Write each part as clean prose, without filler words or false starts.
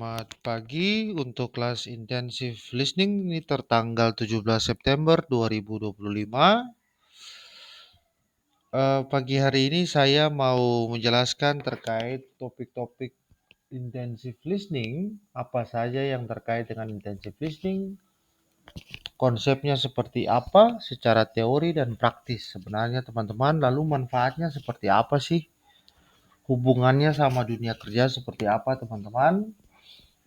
Selamat pagi untuk kelas intensif listening ini tertanggal 17 September 2025. Pagi hari ini saya mau menjelaskan terkait topik-topik intensif listening, apa saja yang terkait dengan intensif listening, konsepnya seperti apa secara teori dan praktis sebenarnya teman-teman, lalu manfaatnya seperti apa sih, hubungannya sama dunia kerja seperti apa teman-teman.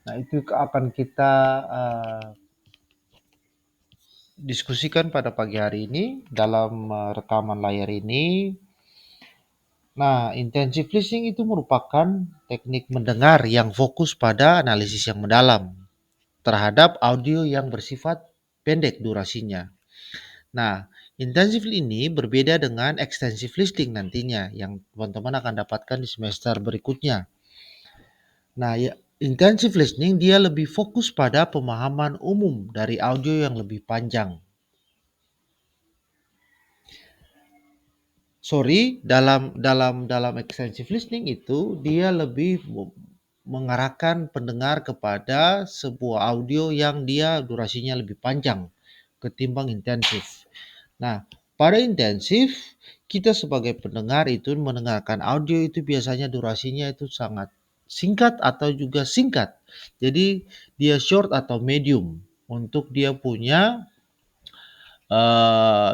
Nah, itu akan kita diskusikan pada pagi hari ini dalam rekaman layar ini. Nah, intensive listening itu merupakan teknik mendengar yang fokus pada analisis yang mendalam terhadap audio yang bersifat pendek durasinya. Nah, intensif ini berbeda dengan extensive listening nantinya yang teman-teman akan dapatkan di semester berikutnya. Nah, ya, intensive listening dia lebih fokus pada pemahaman umum dari audio yang lebih panjang. Dalam extensive listening itu dia lebih mengarahkan pendengar kepada sebuah audio yang dia durasinya lebih panjang ketimbang intensif. Nah, pada intensif kita sebagai pendengar itu mendengarkan audio itu biasanya durasinya itu sangat singkat atau juga singkat. Jadi dia short atau medium untuk dia punya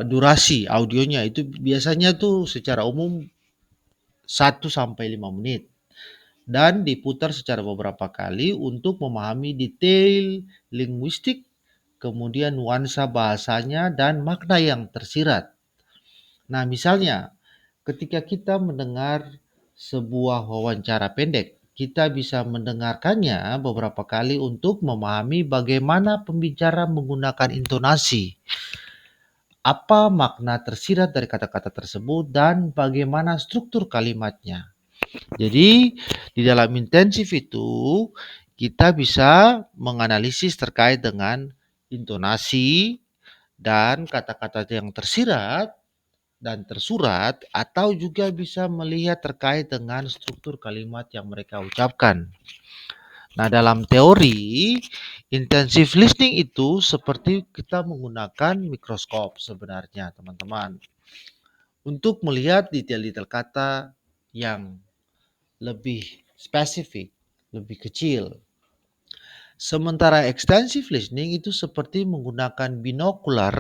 durasi audionya itu biasanya tuh secara umum 1 sampai 5 menit dan diputar secara beberapa kali untuk memahami detail linguistik, kemudian nuansa bahasanya dan makna yang tersirat. Nah, misalnya ketika kita mendengar sebuah wawancara pendek, kita bisa mendengarkannya beberapa kali untuk memahami bagaimana pembicara menggunakan intonasi, apa makna tersirat dari kata-kata tersebut, dan bagaimana struktur kalimatnya. Jadi, di dalam intensif itu, kita bisa menganalisis terkait dengan intonasi dan kata-kata yang tersirat dan tersurat, atau juga bisa melihat terkait dengan struktur kalimat yang mereka ucapkan. Nah, dalam teori, intensive listening itu seperti kita menggunakan mikroskop sebenarnya, teman-teman, untuk melihat detail-detail kata yang lebih spesifik, lebih kecil. Sementara extensive listening itu seperti menggunakan binokular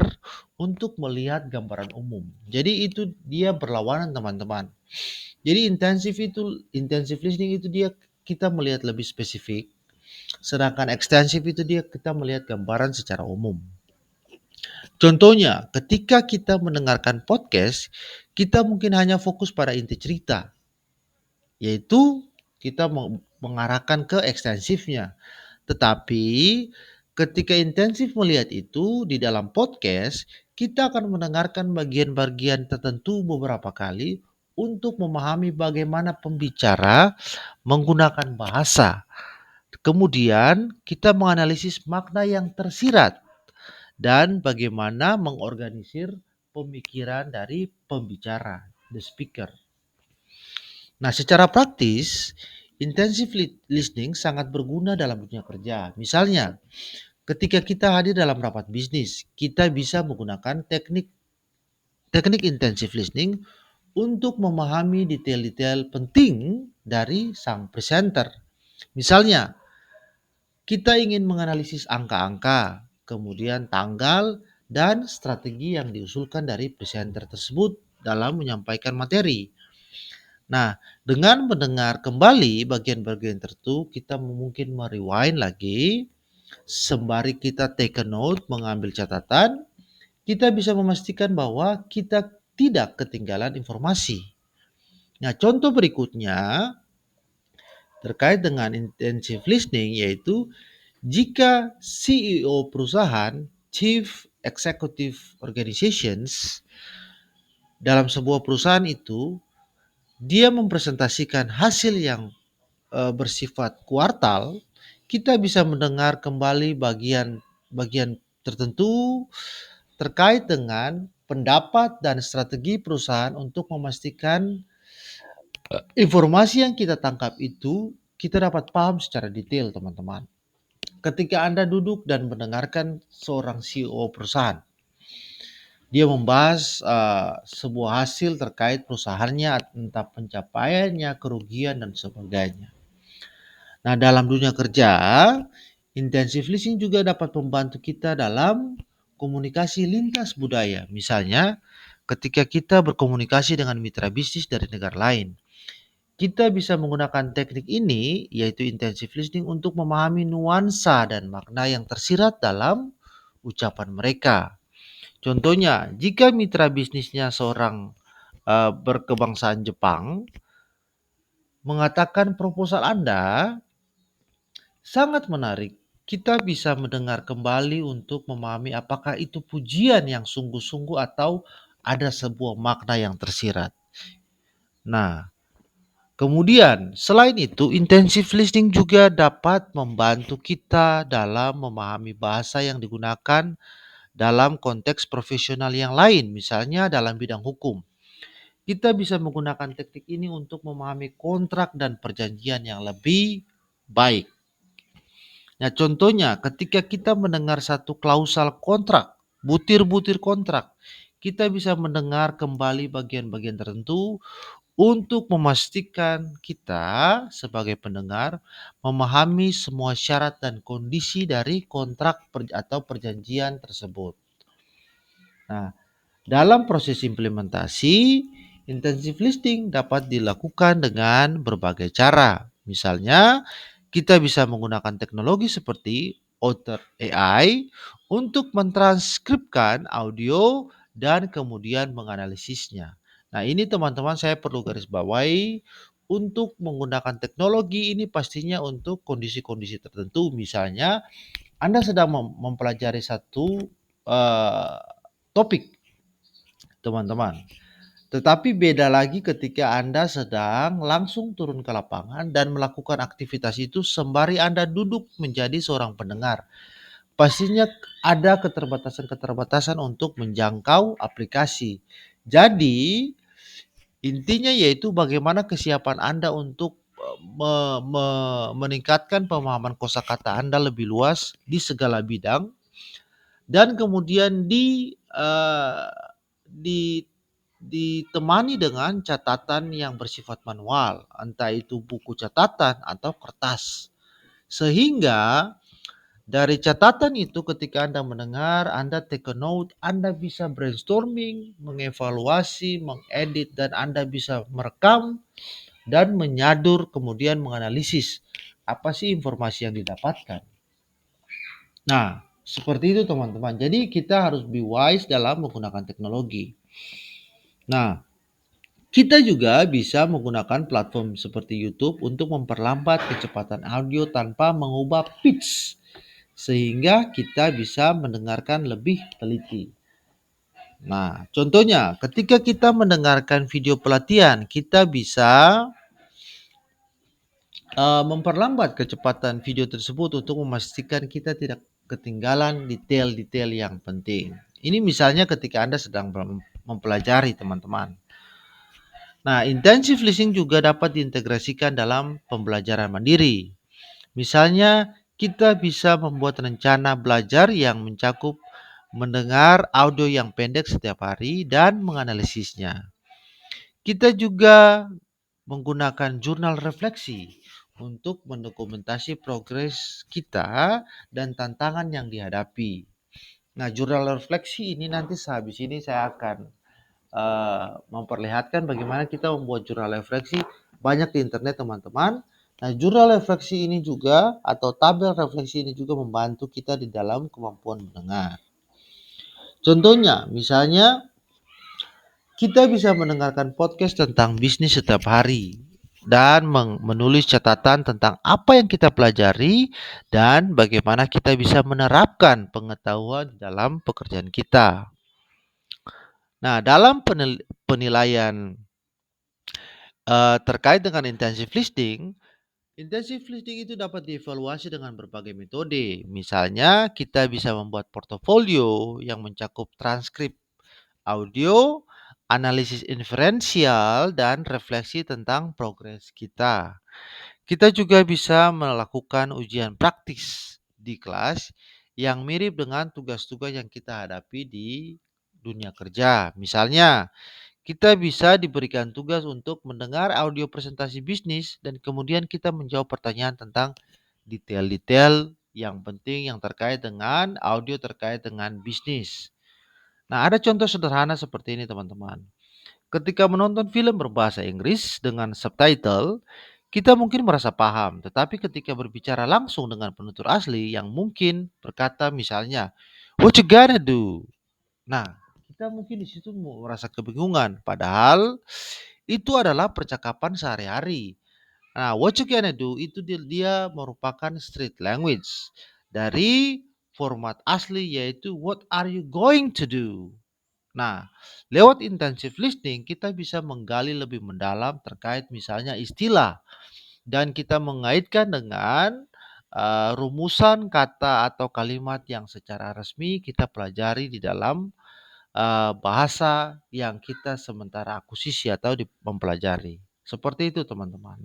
untuk melihat gambaran umum. Jadi itu dia berlawanan, teman-teman. Jadi intensive listening itu dia kita melihat lebih spesifik, sedangkan ekstensif itu dia kita melihat gambaran secara umum. Contohnya, ketika kita mendengarkan podcast, kita mungkin hanya fokus pada inti cerita, yaitu kita mengarahkan ke ekstensifnya. Tetapi ketika intensif melihat itu di dalam podcast, kita akan mendengarkan bagian-bagian tertentu beberapa kali untuk memahami bagaimana pembicara menggunakan bahasa. Kemudian kita menganalisis makna yang tersirat dan bagaimana mengorganisir pemikiran dari pembicara, the speaker. Nah, secara praktis, intensive listening sangat berguna dalam dunia kerja. Misalnya, ketika kita hadir dalam rapat bisnis, kita bisa menggunakan teknik intensive listening untuk memahami detail-detail penting dari sang presenter. Misalnya, kita ingin menganalisis angka-angka, kemudian tanggal, dan strategi yang diusulkan dari presenter tersebut dalam menyampaikan materi. Nah, dengan mendengar kembali bagian-bagian tertentu, kita mungkin merewind lagi, sembari kita take a note, mengambil catatan, kita bisa memastikan bahwa kita tidak ketinggalan informasi. Nah, contoh berikutnya terkait dengan intensive listening yaitu jika CEO perusahaan, Chief Executive Organizations, dalam sebuah perusahaan itu, dia mempresentasikan hasil yang bersifat kuartal, kita bisa mendengar kembali bagian tertentu terkait dengan pendapat dan strategi perusahaan untuk memastikan informasi yang kita tangkap itu kita dapat paham secara detail, teman-teman. Ketika Anda duduk dan mendengarkan seorang CEO perusahaan, dia membahas sebuah hasil terkait perusahaannya, entah pencapaiannya, kerugian, dan sebagainya. Nah, dalam dunia kerja, intensive listening juga dapat membantu kita dalam komunikasi lintas budaya. Misalnya, ketika kita berkomunikasi dengan mitra bisnis dari negara lain, kita bisa menggunakan teknik ini, yaitu intensive listening, untuk memahami nuansa dan makna yang tersirat dalam ucapan mereka. Contohnya, jika mitra bisnisnya seorang berkebangsaan Jepang, mengatakan proposal Anda sangat menarik. Kita bisa mendengar kembali untuk memahami apakah itu pujian yang sungguh-sungguh atau ada sebuah makna yang tersirat. Nah, kemudian selain itu, intensive listening juga dapat membantu kita dalam memahami bahasa yang digunakan dalam konteks profesional yang lain, misalnya dalam bidang hukum. Kita bisa menggunakan teknik ini untuk memahami kontrak dan perjanjian yang lebih baik. Nah, contohnya ketika kita mendengar satu klausal kontrak, butir-butir kontrak, kita bisa mendengar kembali bagian-bagian tertentu untuk memastikan kita sebagai pendengar memahami semua syarat dan kondisi dari kontrak atau perjanjian tersebut. Nah, dalam proses implementasi, intensive listening dapat dilakukan dengan berbagai cara. Misalnya, kita bisa menggunakan teknologi seperti Otter AI untuk mentranskripsi audio dan kemudian menganalisisnya. Nah, ini teman-teman saya perlu garis bawahi, untuk menggunakan teknologi ini pastinya untuk kondisi-kondisi tertentu. Misalnya, Anda sedang mempelajari satu eh, topik, teman-teman. Tetapi beda lagi ketika Anda sedang langsung turun ke lapangan dan melakukan aktivitas itu sembari Anda duduk menjadi seorang pendengar. Pastinya ada keterbatasan-keterbatasan untuk menjangkau aplikasi. Jadi, intinya yaitu bagaimana kesiapan Anda untuk meningkatkan pemahaman kosakata Anda lebih luas di segala bidang, dan kemudian di ditemani dengan catatan yang bersifat manual, entah itu buku catatan atau kertas. Sehingga dari catatan itu ketika Anda mendengar, Anda take a note, Anda bisa brainstorming, mengevaluasi, mengedit, dan Anda bisa merekam dan menyadur kemudian menganalisis apa sih informasi yang didapatkan. Nah, seperti itu teman-teman. Jadi kita harus be wise dalam menggunakan teknologi. Nah, kita juga bisa menggunakan platform seperti YouTube untuk memperlambat kecepatan audio tanpa mengubah pitch, sehingga kita bisa mendengarkan lebih teliti. Nah, contohnya ketika kita mendengarkan video pelatihan, kita bisa memperlambat kecepatan video tersebut untuk memastikan kita tidak ketinggalan detail-detail yang penting. Ini misalnya ketika Anda sedang mempelajari, teman-teman. Nah, intensive listening juga dapat diintegrasikan dalam pembelajaran mandiri. Misalnya, kita bisa membuat rencana belajar yang mencakup mendengar audio yang pendek setiap hari dan menganalisisnya. Kita juga menggunakan jurnal refleksi untuk mendokumentasi progres kita dan tantangan yang dihadapi. Nah, jurnal refleksi ini nanti sehabis ini saya akan memperlihatkan bagaimana kita membuat jurnal refleksi, banyak di internet, teman-teman. Nah, jurnal refleksi ini juga atau tabel refleksi ini juga membantu kita di dalam kemampuan mendengar. Contohnya, misalnya kita bisa mendengarkan podcast tentang bisnis setiap hari dan menulis catatan tentang apa yang kita pelajari dan bagaimana kita bisa menerapkan pengetahuan dalam pekerjaan kita. Nah, dalam penilaian terkait dengan intensive listening itu dapat dievaluasi dengan berbagai metode. Misalnya, kita bisa membuat portofolio yang mencakup transkrip audio, analisis inferensial, dan refleksi tentang progres kita. Kita juga bisa melakukan ujian praktis di kelas yang mirip dengan tugas-tugas yang kita hadapi di dunia kerja. Misalnya, kita bisa diberikan tugas untuk mendengar audio presentasi bisnis dan kemudian kita menjawab pertanyaan tentang detail-detail yang penting yang terkait dengan audio terkait dengan bisnis. Nah, ada contoh sederhana seperti ini, teman-teman. Ketika menonton film berbahasa Inggris dengan subtitle, kita mungkin merasa paham, tetapi ketika berbicara langsung dengan penutur asli yang mungkin berkata misalnya, "What you gonna do?" Nah, kita mungkin di situ merasa kebingungan, padahal itu adalah percakapan sehari-hari. Nah, what you gonna do itu dia merupakan street language dari format asli yaitu what are you going to do? Nah, lewat intensive listening kita bisa menggali lebih mendalam terkait misalnya istilah dan kita mengaitkan dengan rumusan kata atau kalimat yang secara resmi kita pelajari di dalam bahasa yang kita sementara akuisisi atau mempelajari. Seperti itu, teman-teman.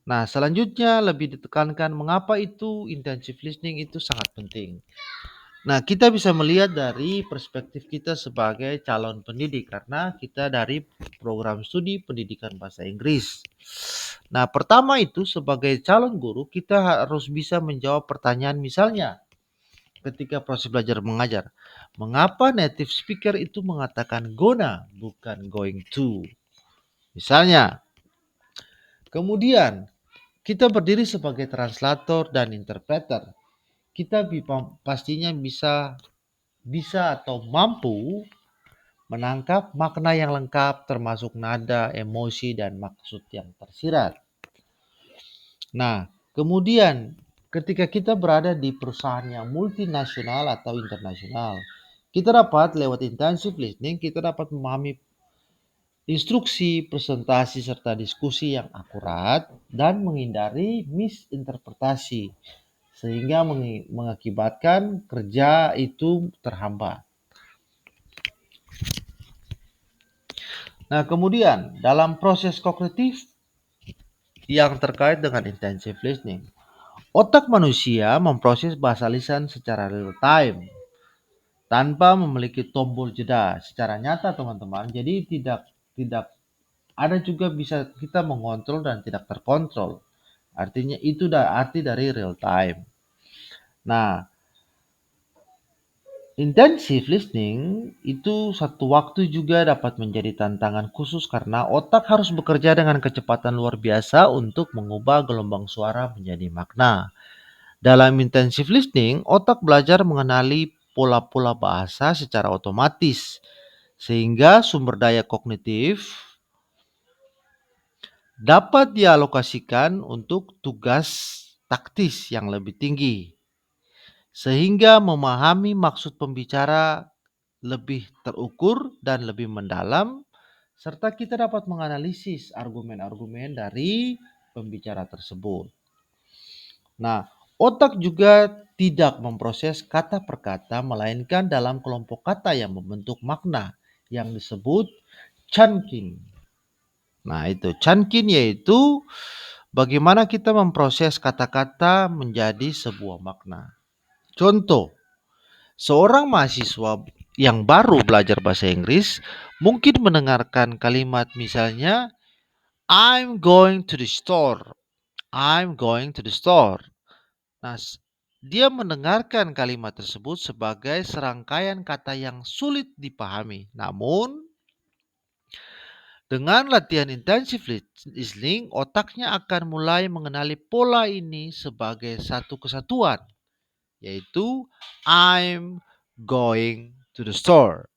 Nah, selanjutnya lebih ditekankan mengapa itu intensive listening itu sangat penting. Nah, kita bisa melihat dari perspektif kita sebagai calon pendidik karena kita dari program studi pendidikan bahasa Inggris. Nah, pertama itu sebagai calon guru kita harus bisa menjawab pertanyaan misalnya ketika proses belajar mengajar. Mengapa native speaker itu mengatakan gonna bukan going to? Misalnya, kemudian kita berdiri sebagai translator dan interpreter. Kita pastinya bisa bisa atau mampu menangkap makna yang lengkap termasuk nada, emosi, dan maksud yang tersirat. Nah, kemudian ketika kita berada di perusahaan yang multinasional atau internasional, kita dapat lewat intensive listening, kita dapat memahami instruksi, presentasi, serta diskusi yang akurat dan menghindari misinterpretasi sehingga mengakibatkan kerja itu terhambat. Nah, kemudian dalam proses kognitif yang terkait dengan intensive listening, otak manusia memproses bahasa lisan secara real time tanpa memiliki tombol jeda secara nyata, teman-teman. Jadi tidak tidak ada juga bisa kita mengontrol dan tidak terkontrol. Artinya itu arti dari real time. Nah, intensive listening itu satu waktu juga dapat menjadi tantangan khusus karena otak harus bekerja dengan kecepatan luar biasa untuk mengubah gelombang suara menjadi makna. Dalam intensive listening, otak belajar mengenali pola-pola bahasa secara otomatis, sehingga sumber daya kognitif dapat dialokasikan untuk tugas taktis yang lebih tinggi, sehingga memahami maksud pembicara lebih terukur dan lebih mendalam, serta kita dapat menganalisis argumen-argumen dari pembicara tersebut. Nah, otak juga tidak memproses kata per kata, melainkan dalam kelompok kata yang membentuk makna yang disebut chunking. Nah, itu chunking yaitu bagaimana kita memproses kata-kata menjadi sebuah makna. Contoh, seorang mahasiswa yang baru belajar bahasa Inggris mungkin mendengarkan kalimat misalnya I'm going to the store. I'm going to the store. Nah, dia mendengarkan kalimat tersebut sebagai serangkaian kata yang sulit dipahami. Namun, dengan latihan intensif listening, otaknya akan mulai mengenali pola ini sebagai satu kesatuan, yaitu I'm going to the store.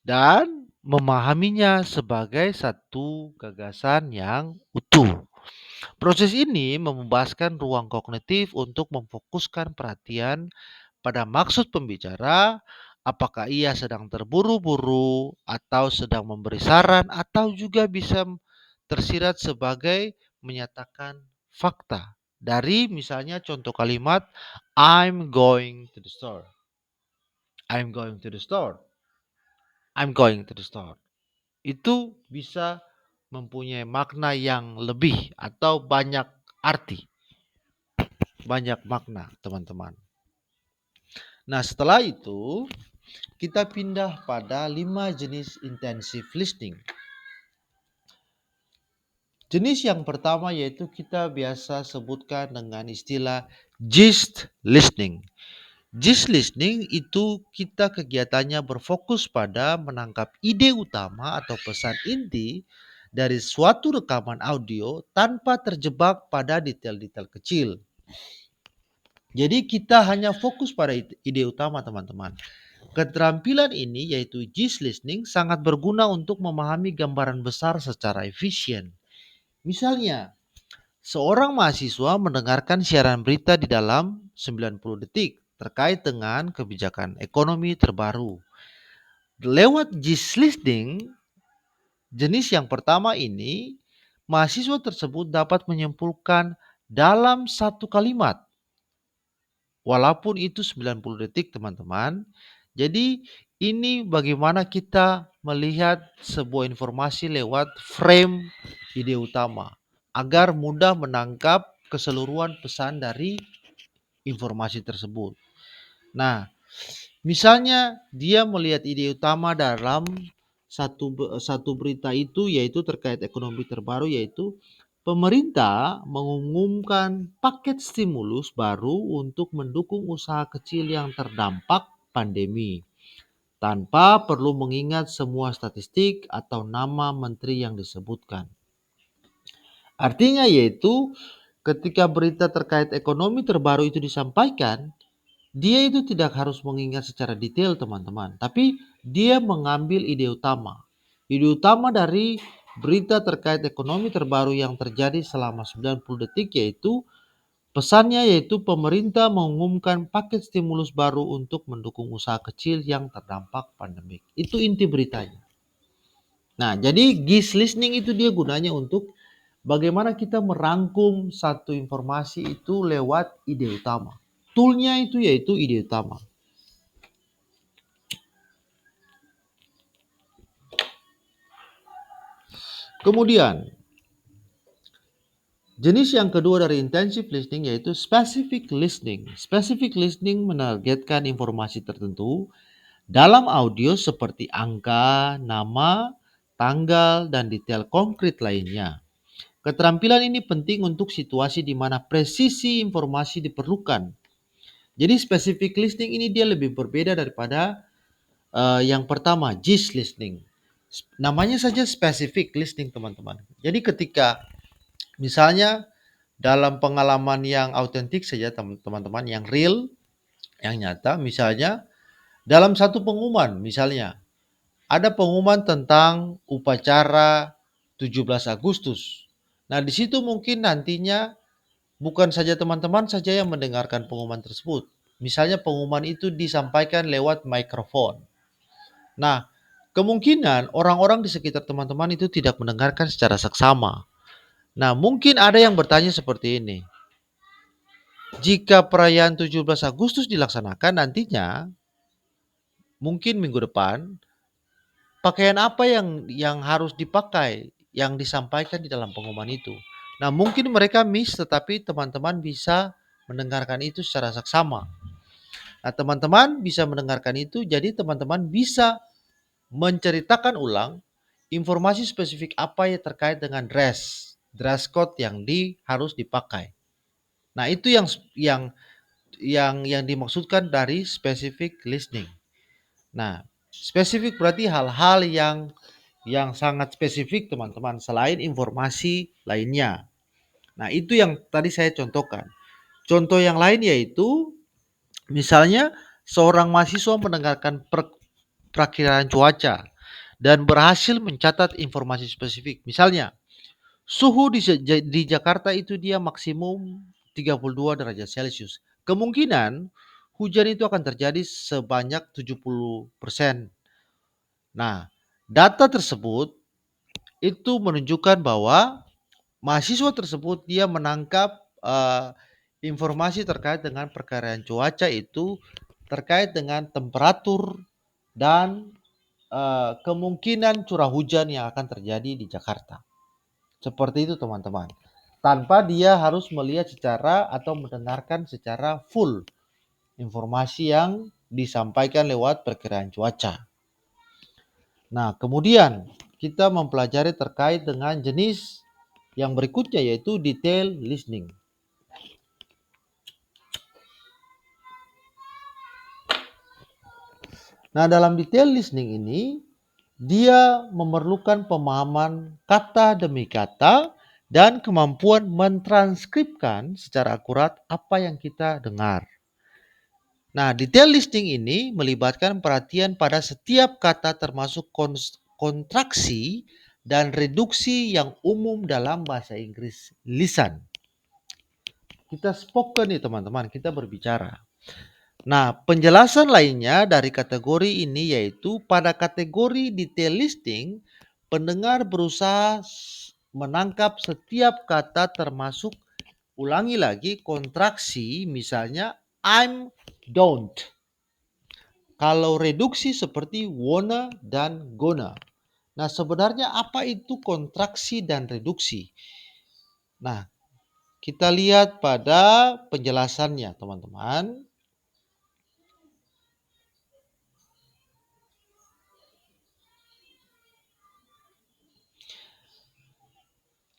Dan memahaminya sebagai satu gagasan yang utuh. Proses ini membebaskan ruang kognitif untuk memfokuskan perhatian pada maksud pembicara, apakah ia sedang terburu-buru atau sedang memberi saran atau juga bisa tersirat sebagai menyatakan fakta. Dari misalnya contoh kalimat I'm going to the store. I'm going to the store. I'm going to the store. Itu bisa mempunyai makna yang lebih atau banyak arti, banyak makna, teman-teman. Nah, setelah itu kita pindah pada 5 jenis intensive listening. Jenis yang pertama yaitu kita biasa sebutkan dengan istilah gist listening. Gist listening itu kita kegiatannya berfokus pada menangkap ide utama atau pesan inti dari suatu rekaman audio tanpa terjebak pada detail-detail kecil. Jadi kita hanya fokus pada ide utama, teman-teman. Keterampilan ini yaitu gist listening sangat berguna untuk memahami gambaran besar secara efisien. Misalnya, seorang mahasiswa mendengarkan siaran berita di dalam 90 detik terkait dengan kebijakan ekonomi terbaru. Lewat gist listening, jenis yang pertama ini, mahasiswa tersebut dapat menyimpulkan dalam satu kalimat. Walaupun itu 90 detik, teman-teman. Jadi, ini bagaimana kita melihat sebuah informasi lewat frame ide utama agar mudah menangkap keseluruhan pesan dari informasi tersebut. Nah, misalnya dia melihat ide utama dalam satu berita itu yaitu terkait ekonomi terbaru, yaitu pemerintah mengumumkan paket stimulus baru untuk mendukung usaha kecil yang terdampak pandemi tanpa perlu mengingat semua statistik atau nama menteri yang disebutkan. Artinya yaitu ketika berita terkait ekonomi terbaru itu disampaikan, dia itu tidak harus mengingat secara detail, teman-teman, tapi dia mengambil ide utama. Ide utama dari berita terkait ekonomi terbaru yang terjadi selama 90 detik yaitu pesannya yaitu pemerintah mengumumkan paket stimulus baru untuk mendukung usaha kecil yang terdampak pandemik. Itu inti beritanya. Nah, jadi gist listening itu dia gunanya untuk bagaimana kita merangkum satu informasi itu lewat ide utama. Toolnya itu yaitu ide utama. Kemudian, jenis yang kedua dari intensive listening yaitu specific listening. Specific listening menargetkan informasi tertentu dalam audio seperti angka, nama, tanggal, dan detail konkret lainnya. Keterampilan ini penting untuk situasi di mana presisi informasi diperlukan. Jadi specific listening ini dia lebih berbeda daripada yang pertama, gist listening. Namanya saja specific listening, teman-teman. Jadi ketika misalnya dalam pengalaman yang autentik saja, teman-teman, yang real, yang nyata, misalnya dalam satu pengumuman, misalnya ada pengumuman tentang upacara 17 Agustus. Nah, di situ mungkin nantinya bukan saja teman-teman saja yang mendengarkan pengumuman tersebut. Misalnya pengumuman itu disampaikan lewat mikrofon. Nah, kemungkinan orang-orang di sekitar teman-teman itu tidak mendengarkan secara seksama. Nah, mungkin ada yang bertanya seperti ini. Jika perayaan 17 Agustus dilaksanakan nantinya, mungkin minggu depan, pakaian apa yang harus dipakai, yang disampaikan di dalam pengumuman itu. Nah, mungkin mereka miss, tetapi teman-teman bisa mendengarkan itu secara seksama. Nah, teman-teman bisa mendengarkan itu, jadi teman-teman bisa menceritakan ulang informasi spesifik apa yang terkait dengan dress code yang harus dipakai. Nah, itu yang dimaksudkan dari specific listening. Nah, spesifik berarti hal-hal yang sangat spesifik, teman-teman, selain informasi lainnya. Nah, itu yang tadi saya contohkan. Contoh yang lain yaitu misalnya seorang mahasiswa mendengarkan perakiraan cuaca dan berhasil mencatat informasi spesifik. Misalnya, suhu di Jakarta itu dia maksimum 32 derajat Celcius. Kemungkinan hujan itu akan terjadi sebanyak 70%. Nah, data tersebut itu menunjukkan bahwa mahasiswa tersebut dia menangkap informasi terkait dengan perkiraan cuaca itu terkait dengan temperatur dan kemungkinan curah hujan yang akan terjadi di Jakarta. Seperti itu teman-teman. Tanpa dia harus melihat secara atau mendengarkan secara full informasi yang disampaikan lewat perkiraan cuaca. Nah, kemudian kita mempelajari terkait dengan jenis yang berikutnya yaitu detail listening. Nah, dalam detail listening ini dia memerlukan pemahaman kata demi kata dan kemampuan mentranskripkan secara akurat apa yang kita dengar. Nah, detail listening ini melibatkan perhatian pada setiap kata termasuk kontraksi dan reduksi yang umum dalam bahasa Inggris lisan. Kita spoken nih teman-teman, kita berbicara. Nah, penjelasan lainnya dari kategori ini yaitu pada kategori detail listening, pendengar berusaha menangkap setiap kata termasuk ulangi lagi kontraksi misalnya I'm, don't. Kalau reduksi seperti wanna dan gonna. Nah, sebenarnya apa itu kontraksi dan reduksi? Nah, kita lihat pada penjelasannya, teman-teman.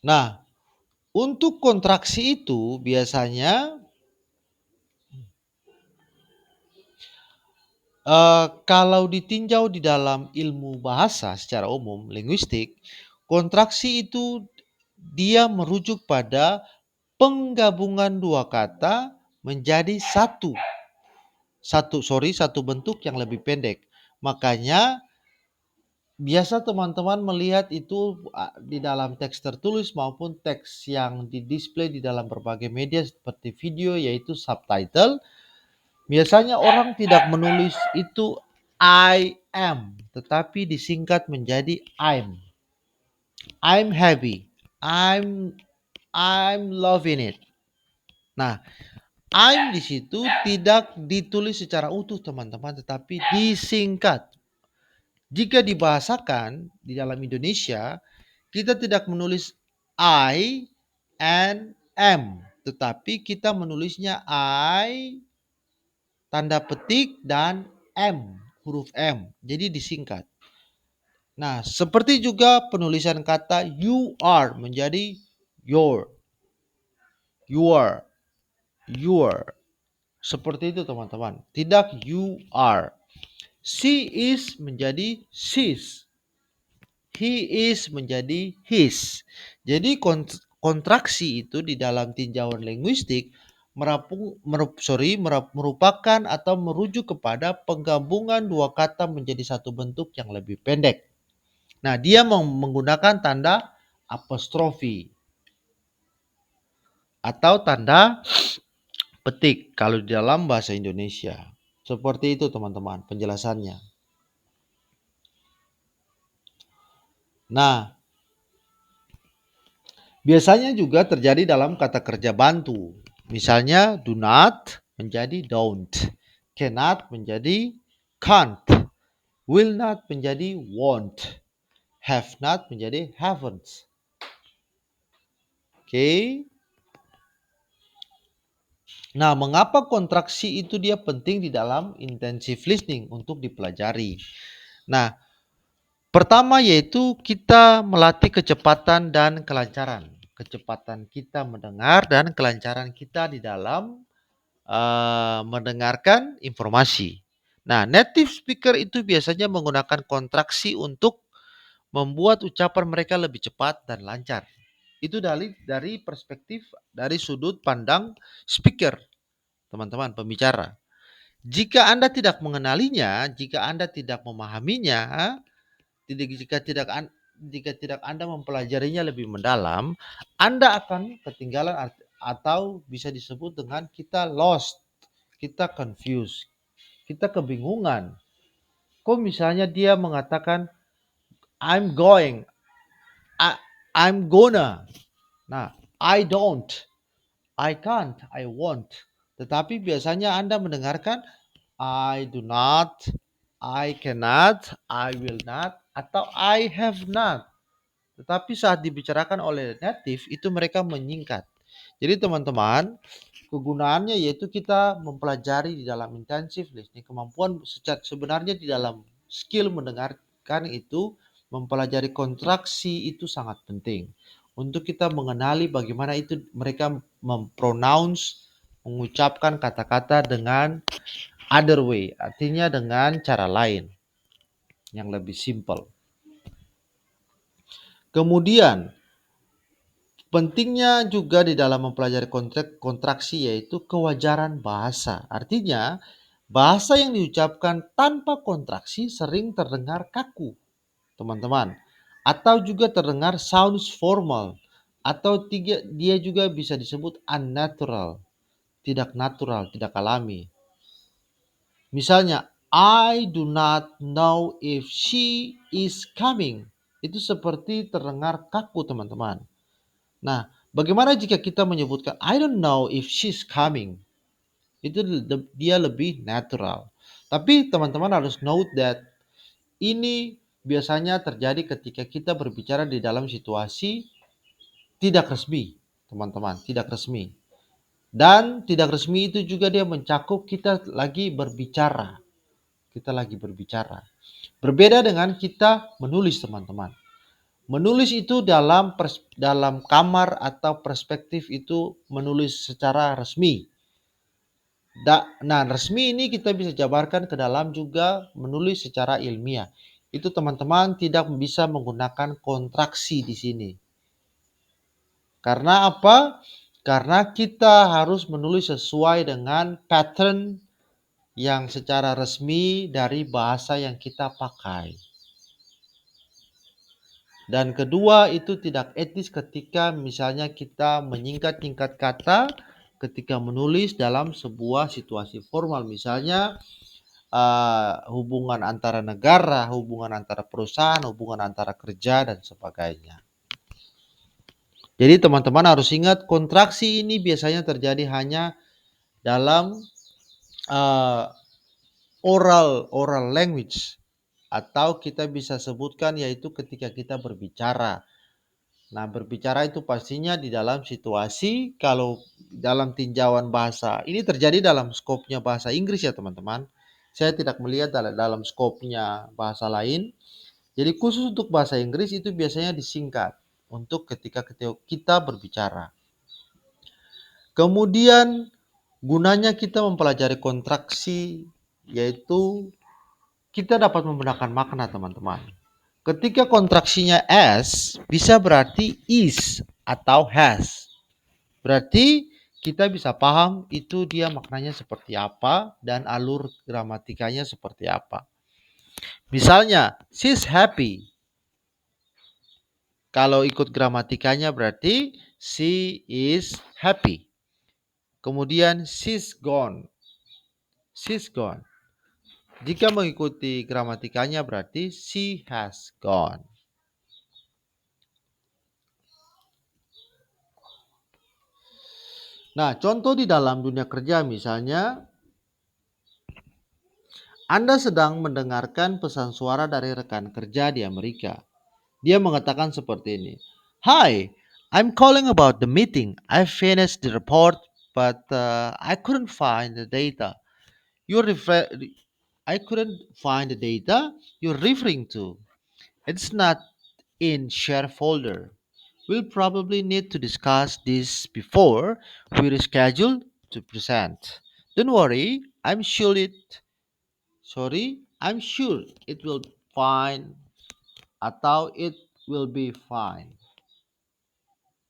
Nah, untuk kontraksi itu biasanya kalau ditinjau di dalam ilmu bahasa secara umum, linguistik, kontraksi itu dia merujuk pada penggabungan dua kata menjadi satu bentuk yang lebih pendek. Makanya biasa teman-teman melihat itu di dalam teks tertulis maupun teks yang di-display di dalam berbagai media seperti video yaitu subtitle. Biasanya orang tidak menulis itu I am, tetapi disingkat menjadi I'm. I'm happy. I'm loving it. Nah, I'm di situ tidak ditulis secara utuh teman-teman, tetapi disingkat. Jika dibahasakan di dalam Indonesia, kita tidak menulis I and am, tetapi kita menulisnya I tanda petik dan M, huruf M. Jadi disingkat. Nah, seperti juga penulisan kata you are menjadi your, your, your. Seperti itu teman-teman. Tidak you are. She is menjadi she's. He is menjadi his. Jadi kontraksi itu di dalam tinjauan linguistik merupakan atau merujuk kepada penggabungan dua kata menjadi satu bentuk yang lebih pendek. Nah, dia menggunakan tanda apostrofi atau tanda petik kalau di dalam bahasa Indonesia. Seperti itu teman-teman penjelasannya. Nah, biasanya juga terjadi dalam kata kerja bantu. Misalnya do not menjadi don't, cannot menjadi can't, will not menjadi won't, have not menjadi haven't. Oke. Nah, mengapa kontraksi itu dia penting di dalam intensive listening untuk dipelajari? Nah, pertama yaitu kita melatih kecepatan dan kelancaran. Kecepatan kita mendengar dan kelancaran kita di dalam mendengarkan informasi. Nah, native speaker itu biasanya menggunakan kontraksi untuk membuat ucapan mereka lebih cepat dan lancar. Itu dari perspektif, dari sudut pandang speaker, teman-teman, pembicara. Jika Anda tidak mengenalinya, jika Anda tidak memahaminya, jika tidak Anda mempelajarinya lebih mendalam, Anda akan ketinggalan atau bisa disebut dengan kita lost, kita confused, kita kebingungan. Kok misalnya dia mengatakan I'm going, I'm gonna. Nah, I don't, I can't, I won't. Tetapi biasanya Anda mendengarkan I do not, I cannot, I will not, atau I have not. Tetapi saat dibicarakan oleh native itu mereka menyingkat. Jadi teman-teman, kegunaannya yaitu kita mempelajari di dalam intensif listening, kemampuan sebenarnya di dalam skill mendengarkan itu, mempelajari kontraksi itu sangat penting. Untuk kita mengenali bagaimana itu mereka mempronounce, mengucapkan kata-kata dengan other way, artinya dengan cara lain yang lebih simple. Kemudian pentingnya juga di dalam mempelajari kontraksi yaitu kewajaran bahasa. Artinya, bahasa yang diucapkan tanpa kontraksi sering terdengar kaku, teman-teman. Atau juga terdengar sounds formal. Atau dia juga bisa disebut unnatural, tidak natural, tidak alami. Misalnya, I do not know if she is coming. Itu seperti terdengar kaku, teman-teman. Nah, bagaimana jika kita menyebutkan I don't know if she's coming? Itu dia lebih natural. Tapi teman-teman harus note that ini biasanya terjadi ketika kita berbicara di dalam situasi tidak resmi, teman-teman, tidak resmi. Dan tidak resmi itu juga dia mencakup kita lagi berbicara. Kita lagi berbicara. Berbeda dengan kita menulis, teman-teman. Menulis itu dalam kamar atau perspektif itu menulis secara resmi. Nah, resmi ini kita bisa jabarkan ke dalam juga menulis secara ilmiah. Itu teman-teman tidak bisa menggunakan kontraksi di sini. Karena apa? Karena kita harus menulis sesuai dengan pattern yang secara resmi dari bahasa yang kita pakai. Dan kedua, itu tidak etis ketika misalnya kita menyingkat-nyingkat kata ketika menulis dalam sebuah situasi formal. Misalnya hubungan antara negara, hubungan antara perusahaan, hubungan antara kerja, dan sebagainya. Jadi teman-teman harus ingat, kontraksi ini biasanya terjadi hanya dalam oral language. Atau kita bisa sebutkan yaitu ketika kita berbicara. Nah, berbicara itu pastinya di dalam situasi, kalau dalam tinjauan bahasa, ini terjadi dalam skopnya bahasa Inggris ya teman-teman. Saya tidak melihat dalam skopnya bahasa lain. Jadi khusus untuk bahasa Inggris itu biasanya disingkat untuk ketika kita berbicara. Kemudian gunanya kita mempelajari kontraksi, yaitu kita dapat membedakan makna, teman-teman. Ketika kontraksinya S, bisa berarti is atau has. Berarti kita bisa paham itu dia maknanya seperti apa dan alur gramatikanya seperti apa. Misalnya, she's happy. Kalau ikut gramatikanya berarti she is happy. Kemudian she's gone. She's gone. Jika mengikuti gramatikanya berarti she has gone. Nah, contoh di dalam dunia kerja misalnya, Anda sedang mendengarkan pesan suara dari rekan kerja di Amerika. Dia mengatakan seperti ini. Hi, I'm calling about the meeting. I finished the report, but I couldn't find the data. I couldn't find the data you're referring to. It's not in share folder. We'll probably need to discuss this before we reschedule to present. Don't worry, I'm sure it will fine atau it will be fine.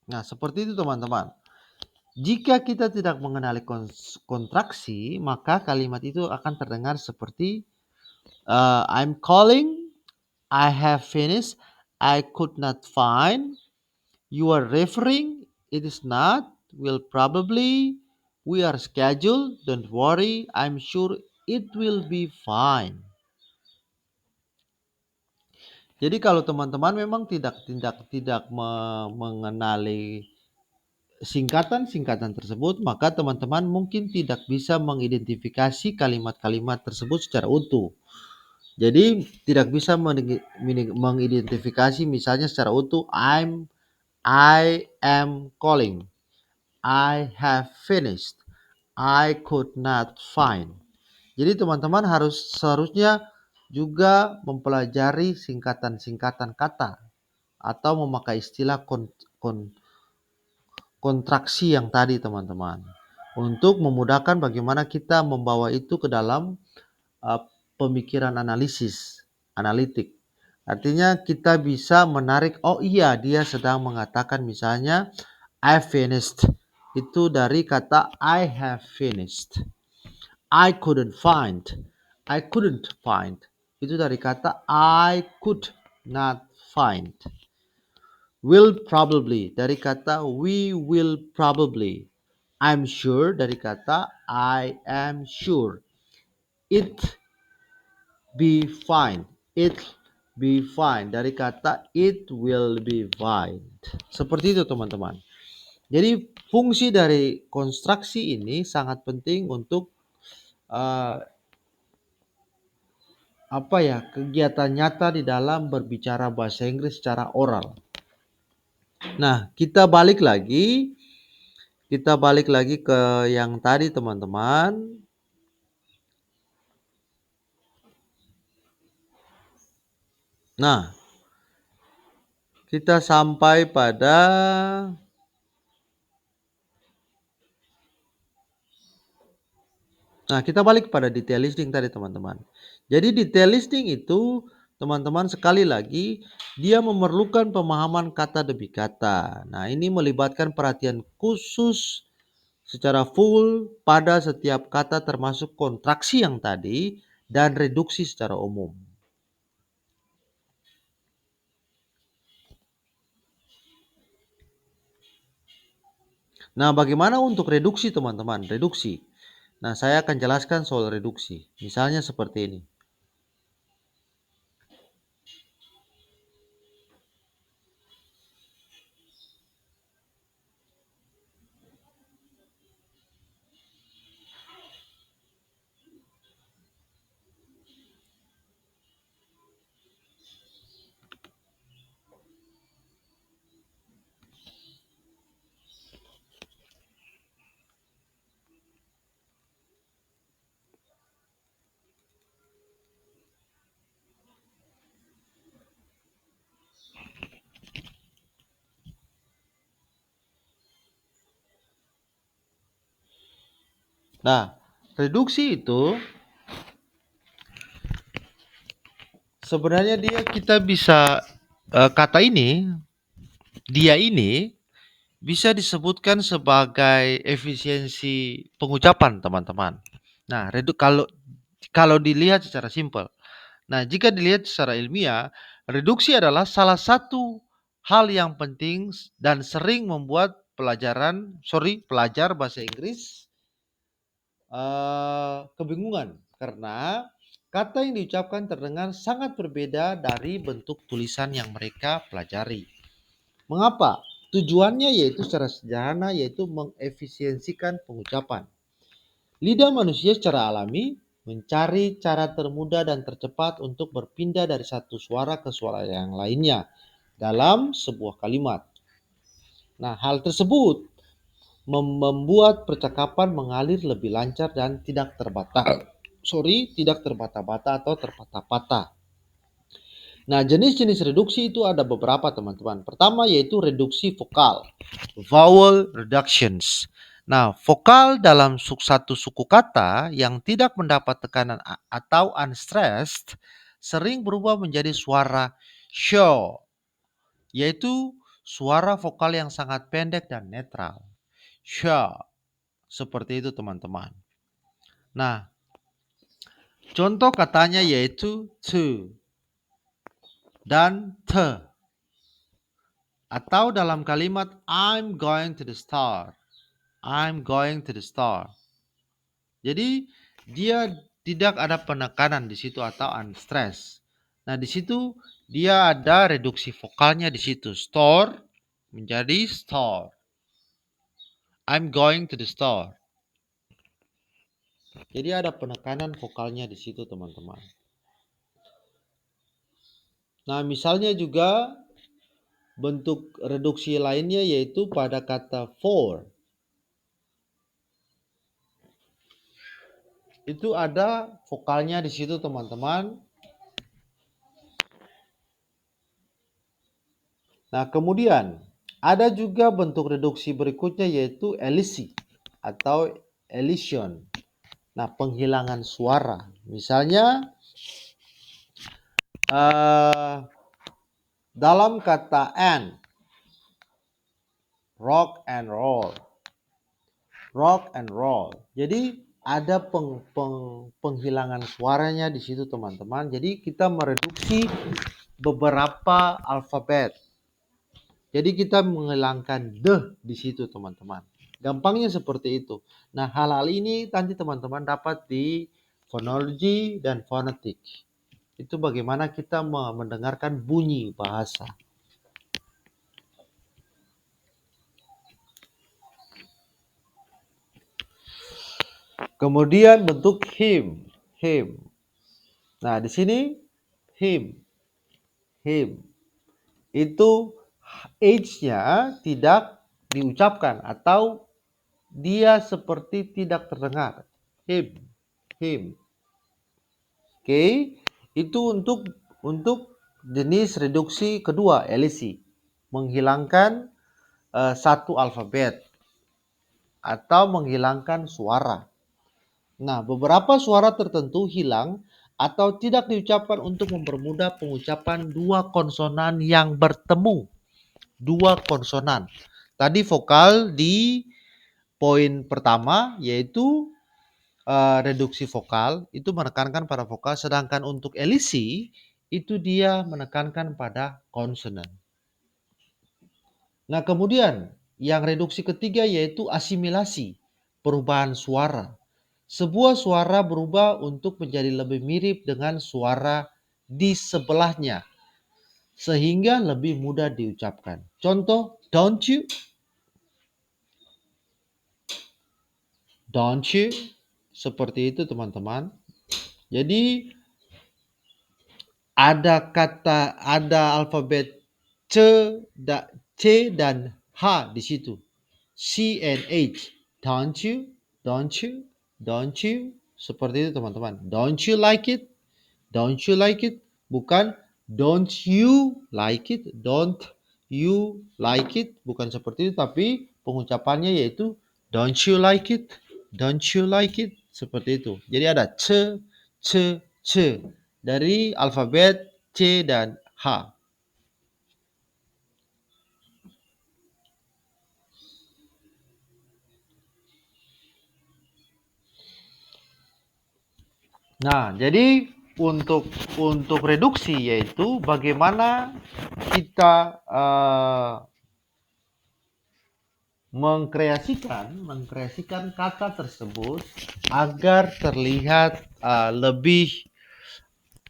Nah, seperti itu teman-teman. Jika kita tidak mengenali kontraksi, maka kalimat itu akan terdengar seperti I'm calling, I have finished, I could not find, you are referring, it is not, will probably, we are scheduled, don't worry, I'm sure it will be fine. Jadi kalau teman-teman memang tidak mengenali singkatan-singkatan tersebut, maka teman-teman mungkin tidak bisa mengidentifikasi kalimat-kalimat tersebut secara utuh. Jadi tidak bisa mengidentifikasi misalnya secara utuh I am calling, I have finished, I could not find. Jadi teman-teman seharusnya juga mempelajari singkatan-singkatan kata atau memakai istilah kon- kontraksi yang tadi teman-teman. Untuk memudahkan bagaimana kita membawa itu ke dalam uh, pemikiran analitik. Artinya kita bisa menarik, oh iya dia sedang mengatakan misalnya I finished. Itu dari kata I have finished. I couldn't find. I couldn't find. Itu dari kata I could not find. Will probably dari kata we will probably. I'm sure dari kata I am sure. It be fine. It be fine dari kata it will be fine. Seperti itu teman-teman. Jadi fungsi dari konstruksi ini sangat penting untuk uh, kegiatan nyata di dalam berbicara bahasa Inggris secara oral. Nah, kita balik lagi ke yang tadi teman-teman. Nah, kita sampai pada kita balik pada detail listening tadi teman-teman. Jadi detail listening itu teman-teman sekali lagi dia memerlukan pemahaman kata demi kata. Nah, ini melibatkan perhatian khusus secara full pada setiap kata termasuk kontraksi yang tadi dan reduksi secara umum. Nah, bagaimana untuk reduksi teman-teman? Reduksi. Nah, saya akan jelaskan soal reduksi. Misalnya seperti ini. Nah, reduksi itu sebenarnya kita bisa kata ini, dia ini bisa disebutkan sebagai efisiensi pengucapan, teman-teman. Nah, kalau kalau dilihat secara simpel. Nah, jika dilihat secara ilmiah, reduksi adalah salah satu hal yang penting dan sering membuat pelajar bahasa Inggris kebingungan karena kata yang diucapkan terdengar sangat berbeda dari bentuk tulisan yang mereka pelajari. Mengapa? Tujuannya yaitu secara sederhana yaitu mengefisiensikan pengucapan. Lidah manusia secara alami mencari cara termudah dan tercepat untuk berpindah dari satu suara ke suara yang lainnya dalam sebuah kalimat. Nah, hal tersebut membuat percakapan mengalir lebih lancar dan tidak terbata-bata atau terpatah-patah. Nah, jenis-jenis reduksi itu ada beberapa teman-teman. Pertama yaitu reduksi vokal, vowel reductions. Nah, vokal dalam satu suku kata yang tidak mendapat tekanan atau unstressed sering berubah menjadi suara show, yaitu suara vokal yang sangat pendek dan netral. Show, seperti itu teman-teman. Nah, contoh katanya yaitu to dan the. Atau dalam kalimat I'm going to the store. I'm going to the store. Jadi dia tidak ada penekanan di situ atau unstress. Nah, di situ dia ada reduksi vokalnya di situ. Store menjadi store. I'm going to the store. Jadi ada penekanan vokalnya di situ, teman-teman. Nah, misalnya juga bentuk reduksi lainnya yaitu pada kata for. Itu ada vokalnya di situ, teman-teman. Nah, kemudian ada juga bentuk reduksi berikutnya yaitu elisi atau elision. Nah, penghilangan suara. Misalnya dalam kata and, rock and roll. Rock and roll. Jadi ada penghilangan suaranya di situ, teman-teman. Jadi kita mereduksi beberapa alfabet. Jadi kita menghilangkan the di situ, teman-teman. Gampangnya seperti itu. Nah, hal-hal ini nanti teman-teman dapat di fonologi dan fonetik. Itu bagaimana kita mendengarkan bunyi bahasa. Kemudian bentuk him, him. Nah, di sini him, him. Itu H-nya tidak diucapkan atau dia seperti tidak terdengar. Him, him. Oke, itu untuk jenis reduksi kedua, elisi, menghilangkan satu alfabet atau menghilangkan suara. Nah, beberapa suara tertentu hilang atau tidak diucapkan untuk mempermudah pengucapan dua konsonan yang bertemu. Dua konsonan. Tadi vokal di poin pertama yaitu reduksi vokal itu menekankan pada vokal, sedangkan untuk elisi itu dia menekankan pada konsonan. Nah, kemudian yang reduksi ketiga yaitu asimilasi, perubahan suara. Sebuah suara berubah untuk menjadi lebih mirip dengan suara di sebelahnya, sehingga lebih mudah diucapkan. Contoh, don't you, seperti itu, teman-teman. Jadi ada alfabet C, C dan H di situ. C and H. Don't you, don't you, don't you. Seperti itu, teman-teman. Don't you like it? Don't you like it? Bukan don't you like it? Don't you like it? Bukan seperti itu, tapi pengucapannya yaitu don't you like it? Don't you like it? Seperti itu. Jadi ada C, C, C dari alfabet C dan H. Nah, jadi untuk reduksi yaitu bagaimana kita mengkreasikan kata tersebut agar terlihat lebih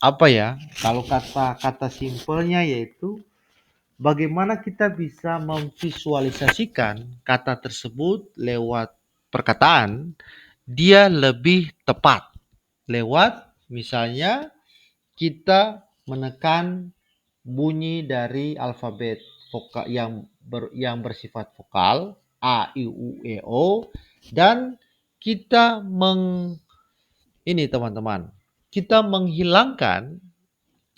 apa ya? Kalau kata simpelnya yaitu bagaimana kita bisa memvisualisasikan kata tersebut lewat perkataan dia lebih tepat lewat misalnya kita menekan bunyi dari alfabet vokal yang bersifat vokal a i u e o dan kita ini teman-teman, kita menghilangkan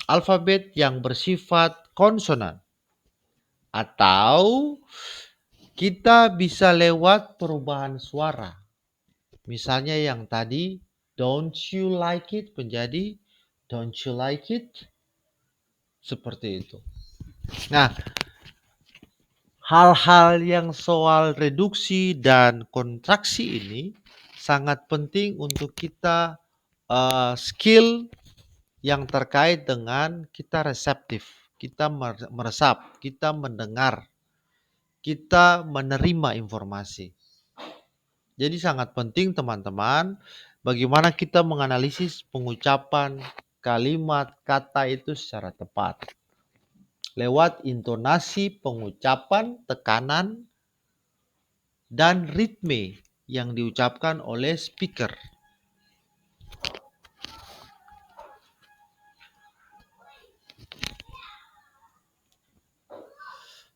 alfabet yang bersifat konsonan atau kita bisa lewat perubahan suara. Misalnya yang tadi don't you like it menjadi don't you like it, seperti itu. Nah, hal-hal yang soal reduksi dan kontraksi ini sangat penting untuk kita skill yang terkait dengan kita reseptif, kita meresap, kita mendengar, kita menerima informasi. Jadi sangat penting teman-teman bagaimana kita menganalisis pengucapan kalimat kata itu secara tepat. Lewat intonasi pengucapan, tekanan, dan ritme yang diucapkan oleh speaker.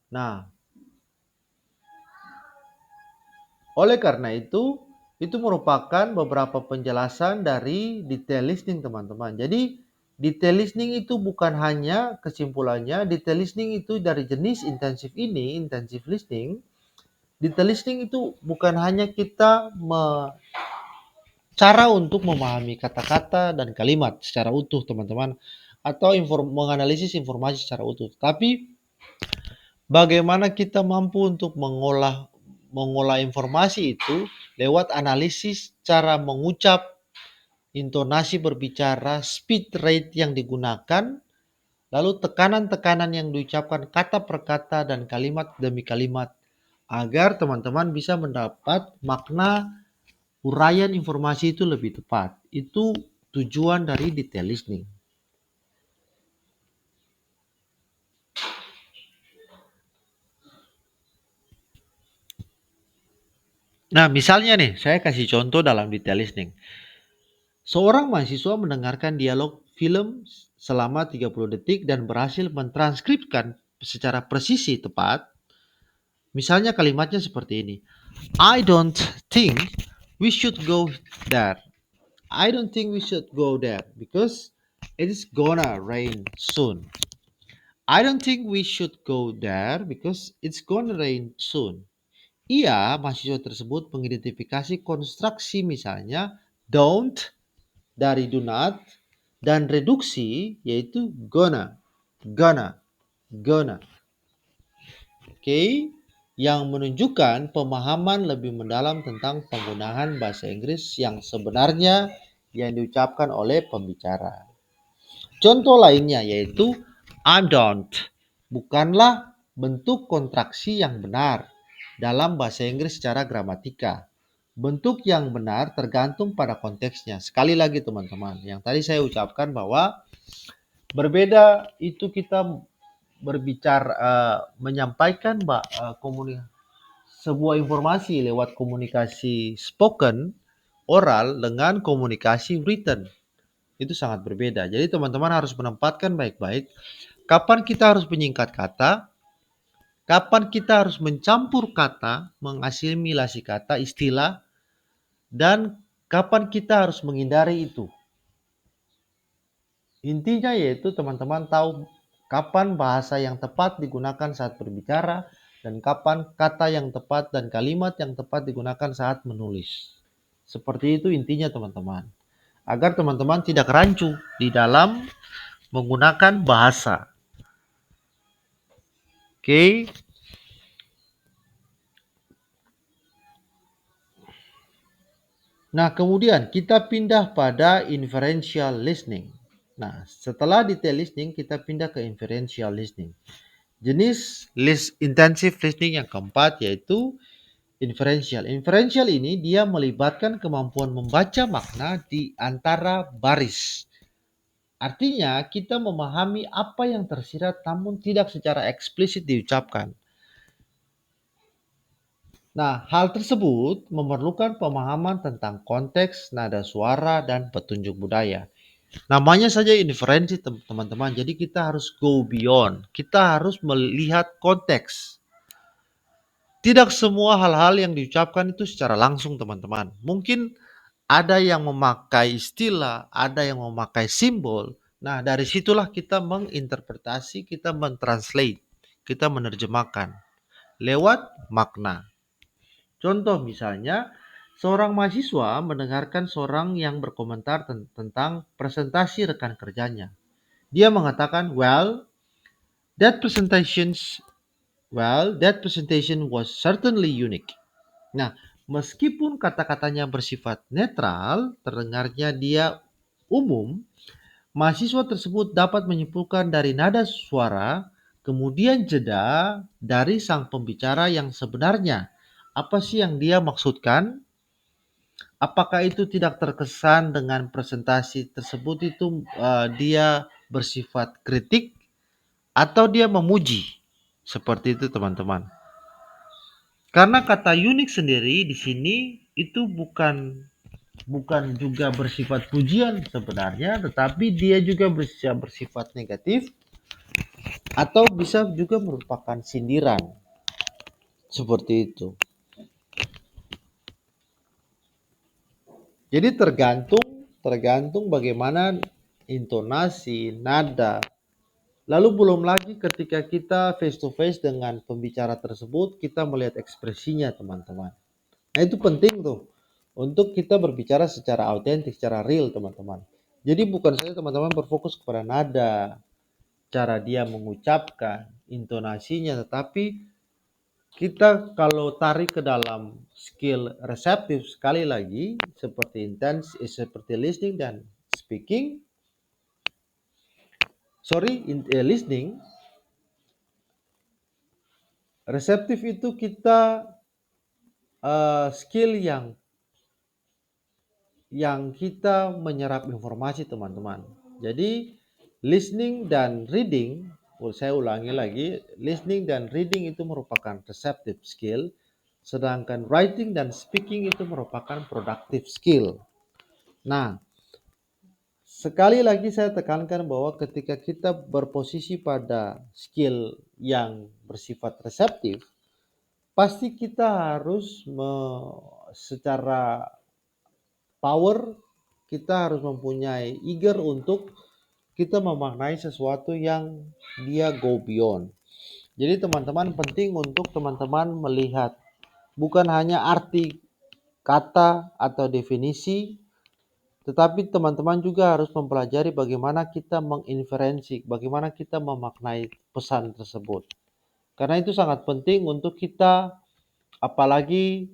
Nah, oleh karena itu merupakan beberapa penjelasan dari detail listening, teman-teman. Jadi, detail listening itu bukan hanya kesimpulannya, detail listening itu dari jenis intensif ini, intensif listening. Detail listening itu bukan hanya kita cara untuk memahami kata-kata dan kalimat secara utuh, teman-teman, atau menganalisis informasi secara utuh, tapi bagaimana kita mampu untuk mengolah informasi itu lewat analisis cara mengucap, intonasi berbicara, speed rate yang digunakan, lalu tekanan-tekanan yang diucapkan kata per kata dan kalimat demi kalimat, agar teman-teman bisa mendapat makna uraian informasi itu lebih tepat. Itu tujuan dari detail listening. Nah, misalnya nih, saya kasih contoh dalam detail listening. Seorang mahasiswa mendengarkan dialog film selama 30 detik dan berhasil mentranskripsikan secara presisi tepat. Misalnya kalimatnya seperti ini. I don't think we should go there. I don't think we should go there because it is gonna rain soon. I don't think we should go there because it's gonna rain soon. Ia, mahasiswa tersebut mengidentifikasi konstruksi misalnya don't dari do not dan reduksi yaitu gonna, gonna. Oke, yang menunjukkan pemahaman lebih mendalam tentang penggunaan bahasa Inggris yang sebenarnya yang diucapkan oleh pembicara. Contoh lainnya yaitu I'm don't. Bukanlah bentuk kontraksi yang benar dalam bahasa Inggris secara gramatika. Bentuk yang benar tergantung pada konteksnya. Sekali lagi teman-teman, yang tadi saya ucapkan bahwa berbeda itu kita berbicara menyampaikan sebuah informasi lewat komunikasi spoken oral dengan komunikasi written. Itu sangat berbeda. Jadi teman-teman harus menempatkan baik-baik kapan kita harus menyingkat kata, kapan kita harus mencampur kata, mengasimilasi kata, istilah, dan kapan kita harus menghindari itu. Intinya yaitu teman-teman tahu kapan bahasa yang tepat digunakan saat berbicara dan kapan kata yang tepat dan kalimat yang tepat digunakan saat menulis. Seperti itu intinya teman-teman. Agar teman-teman tidak rancu di dalam menggunakan bahasa. Oke. Nah, kemudian kita pindah pada inferential listening. Nah, setelah detail listening, kita pindah ke inferential listening. Jenis intensive listening yang keempat yaitu inferential. Inferential ini dia melibatkan kemampuan membaca makna di antara baris. Artinya, kita memahami apa yang tersirat namun tidak secara eksplisit diucapkan. Nah, hal tersebut memerlukan pemahaman tentang konteks, nada suara, dan petunjuk budaya. Namanya saja inferensi, teman-teman. Jadi kita harus go beyond. Kita harus melihat konteks. Tidak semua hal-hal yang diucapkan itu secara langsung, teman-teman. Mungkin ada yang memakai istilah, ada yang memakai simbol. Nah, dari situlah kita menginterpretasi, kita mentranslate, kita menerjemahkan lewat makna. Contoh misalnya, seorang mahasiswa mendengarkan seorang yang berkomentar tentang presentasi rekan kerjanya. Dia mengatakan, that that presentation was certainly unique. Nah, meskipun kata-katanya bersifat netral, terdengarnya dia umum, mahasiswa tersebut dapat menyimpulkan dari nada suara, kemudian jeda dari sang pembicara yang sebenarnya. Apa sih yang dia maksudkan? Apakah itu tidak terkesan dengan presentasi tersebut itu dia bersifat kritik atau dia memuji? Seperti itu teman-teman. Karena kata unik sendiri di sini itu bukan juga bersifat pujian sebenarnya, tetapi dia juga bisa bersifat negatif atau bisa juga merupakan sindiran. Seperti itu. Jadi tergantung bagaimana intonasi, nada. Lalu belum lagi ketika kita face to face dengan pembicara tersebut, kita melihat ekspresinya, teman-teman. Nah, itu penting tuh untuk kita berbicara secara autentik, secara real, teman-teman. Jadi bukan saja teman-teman berfokus kepada nada, cara dia mengucapkan, intonasinya, tetapi kita kalau tarik ke dalam skill reseptif, sekali lagi seperti seperti listening dan speaking, listening, reseptif itu kita skill yang kita menyerap informasi, teman-teman. Jadi listening dan reading, saya ulangi lagi, listening dan reading itu merupakan receptive skill, sedangkan writing dan speaking itu merupakan productive skill. Nah, sekali lagi saya tekankan bahwa ketika kita berposisi pada skill yang bersifat reseptif, pasti kita harus secara power, kita harus mempunyai eager untuk kita memaknai sesuatu yang dia go beyond. Jadi teman-teman penting untuk teman-teman melihat bukan hanya arti kata atau definisi, tetapi teman-teman juga harus mempelajari bagaimana kita menginferensi, bagaimana kita memaknai pesan tersebut. Karena itu sangat penting untuk kita, apalagi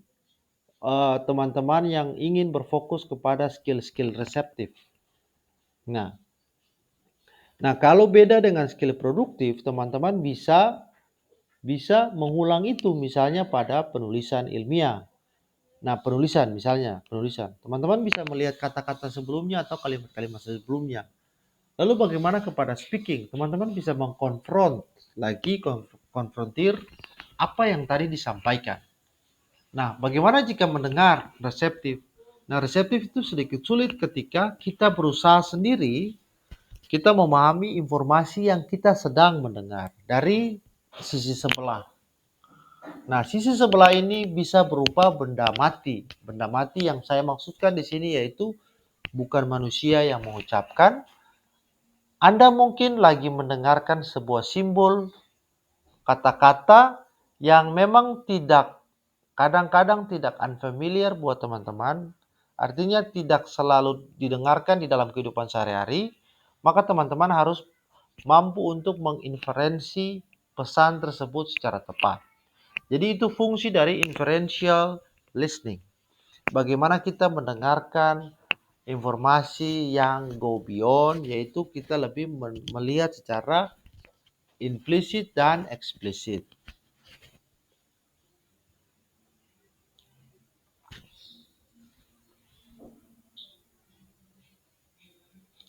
teman-teman yang ingin berfokus kepada skill-skill reseptif. Nah, kalau beda dengan skill produktif, teman-teman bisa mengulang itu misalnya pada penulisan ilmiah. Nah, penulisan. Teman-teman bisa melihat kata-kata sebelumnya atau kalimat-kalimat sebelumnya. Lalu bagaimana kepada speaking? Teman-teman bisa konfrontir apa yang tadi disampaikan. Nah, bagaimana jika mendengar reseptif? Nah, reseptif itu sedikit sulit ketika kita berusaha sendiri, kita memahami informasi yang kita sedang mendengar dari sisi sebelah. Nah, sisi sebelah ini bisa berupa benda mati. Benda mati yang saya maksudkan di sini yaitu bukan manusia yang mengucapkan. Anda mungkin lagi mendengarkan sebuah simbol, kata-kata yang memang kadang-kadang tidak unfamiliar buat teman-teman, artinya tidak selalu didengarkan di dalam kehidupan sehari-hari, maka teman-teman harus mampu untuk menginferensi pesan tersebut secara tepat. Jadi itu fungsi dari inferential listening. Bagaimana kita mendengarkan informasi yang go beyond, yaitu kita lebih melihat secara implisit dan eksplisit.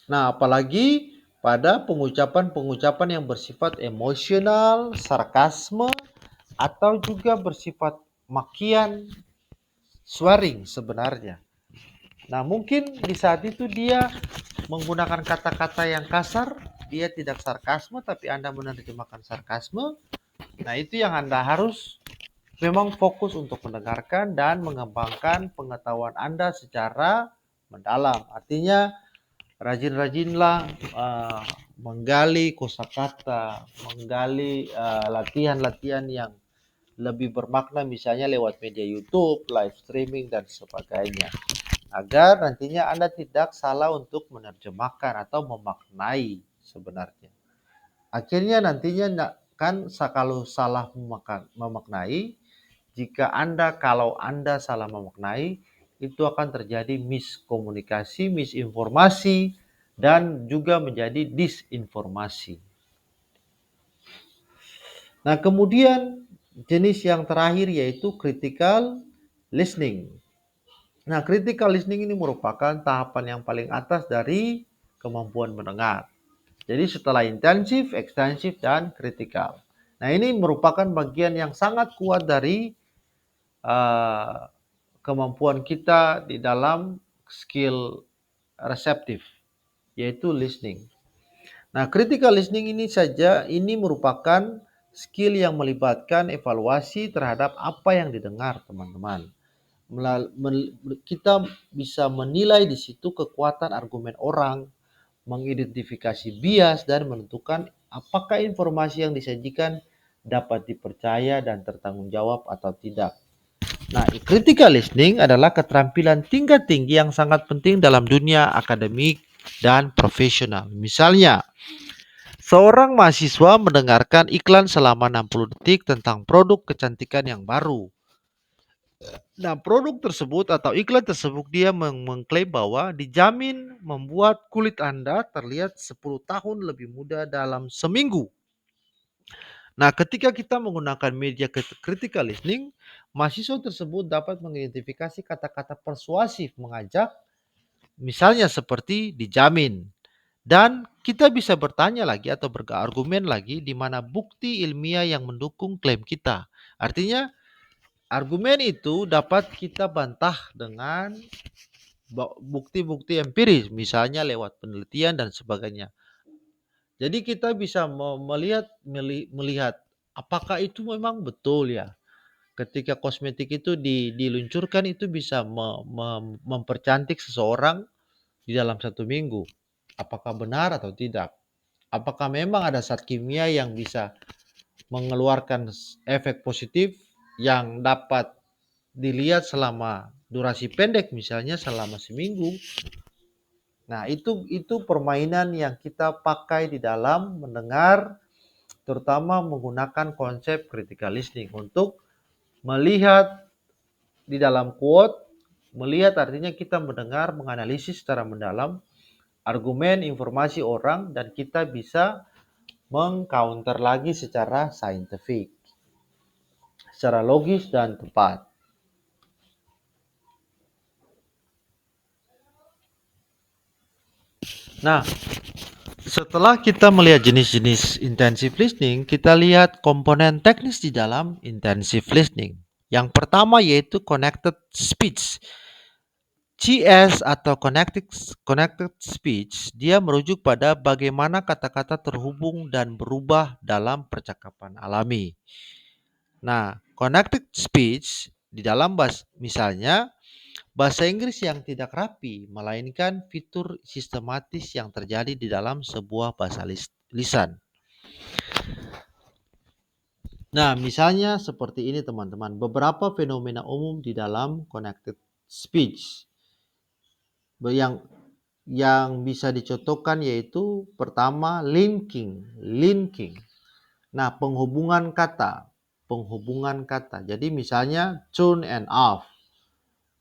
Nah, apalagi pada pengucapan-pengucapan yang bersifat emosional, sarkasme, atau juga bersifat makian, swearing sebenarnya. Nah, mungkin di saat itu dia menggunakan kata-kata yang kasar, dia tidak sarkasme, tapi Anda menerjemahkan sarkasme. Nah, itu yang Anda harus memang fokus untuk mendengarkan dan mengembangkan pengetahuan Anda secara mendalam. Artinya, rajin-rajinlah menggali kosakata, menggali latihan-latihan yang lebih bermakna, misalnya lewat media YouTube, live streaming, dan sebagainya. Agar nantinya Anda tidak salah untuk menerjemahkan atau memaknai sebenarnya. Akhirnya nantinya kan kalau salah memaknai, kalau Anda salah memaknai, itu akan terjadi miskomunikasi, misinformasi, dan juga menjadi disinformasi. Nah, kemudian jenis yang terakhir yaitu critical listening. Nah, critical listening ini merupakan tahapan yang paling atas dari kemampuan mendengar. Jadi setelah intensif, ekstensif, dan kritikal. Nah, ini merupakan bagian yang sangat kuat dari kemampuan kita di dalam skill reseptif, yaitu listening. Nah, critical listening ini merupakan skill yang melibatkan evaluasi terhadap apa yang didengar, teman-teman. Kita bisa menilai di situ kekuatan argumen orang, mengidentifikasi bias, dan menentukan apakah informasi yang disajikan dapat dipercaya dan tertanggung jawab atau tidak. Nah, critical listening adalah keterampilan tingkat tinggi yang sangat penting dalam dunia akademik dan profesional. Misalnya, seorang mahasiswa mendengarkan iklan selama 60 detik tentang produk kecantikan yang baru. Nah, produk tersebut atau iklan tersebut dia mengklaim bahwa dijamin membuat kulit Anda terlihat 10 tahun lebih muda dalam seminggu. Nah, ketika kita menggunakan media critical listening, mahasiswa tersebut dapat mengidentifikasi kata-kata persuasif mengajak, misalnya seperti dijamin. Dan kita bisa bertanya lagi atau berargumen lagi di mana bukti ilmiah yang mendukung klaim kita. Artinya, argumen itu dapat kita bantah dengan bukti-bukti empiris, misalnya lewat penelitian dan sebagainya. Jadi kita bisa melihat apakah itu memang betul ya. Ketika kosmetik itu diluncurkan itu bisa mempercantik seseorang di dalam 1 minggu. Apakah benar atau tidak? Apakah memang ada zat kimia yang bisa mengeluarkan efek positif yang dapat dilihat selama durasi pendek, misalnya selama seminggu. Nah, itu permainan yang kita pakai di dalam mendengar, terutama menggunakan konsep critical listening untuk melihat di dalam quote. Melihat artinya kita mendengar, menganalisis secara mendalam argumen, informasi orang, dan kita bisa mengcounter lagi secara saintifik, secara logis dan tepat. Nah, setelah kita melihat jenis-jenis intensive listening, kita lihat komponen teknis di dalam intensive listening. Yang pertama yaitu connected speech. CS atau connected speech, dia merujuk pada bagaimana kata-kata terhubung dan berubah dalam percakapan alami. Nah, connected speech di dalam misalnya bahasa Inggris yang tidak rapi, melainkan fitur sistematis yang terjadi di dalam sebuah bahasa lisan. Nah, misalnya seperti ini teman-teman, beberapa fenomena umum di dalam connected speech yang bisa dicontohkan yaitu pertama linking. Nah, penghubungan kata. Jadi misalnya turn and off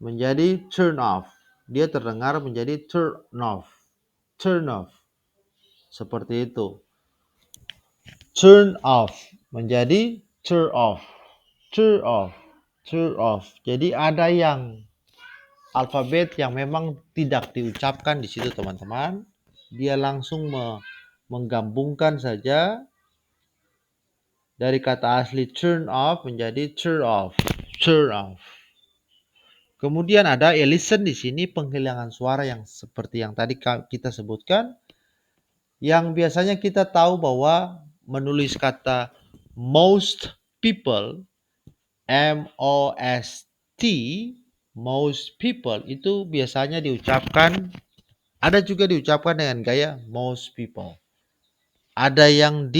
menjadi turn off. Dia terdengar menjadi turn off. Seperti itu. Turn off menjadi turn off. Jadi ada yang alfabet yang memang tidak diucapkan di situ teman-teman. Dia langsung menggabungkan saja dari kata asli turn off menjadi turn off. Kemudian ada elisen di sini, penghilangan suara yang seperti yang tadi kita sebutkan. Yang biasanya kita tahu bahwa menulis kata most people, M-O-S-T, most people itu biasanya diucapkan, ada juga diucapkan dengan gaya most people. Ada yang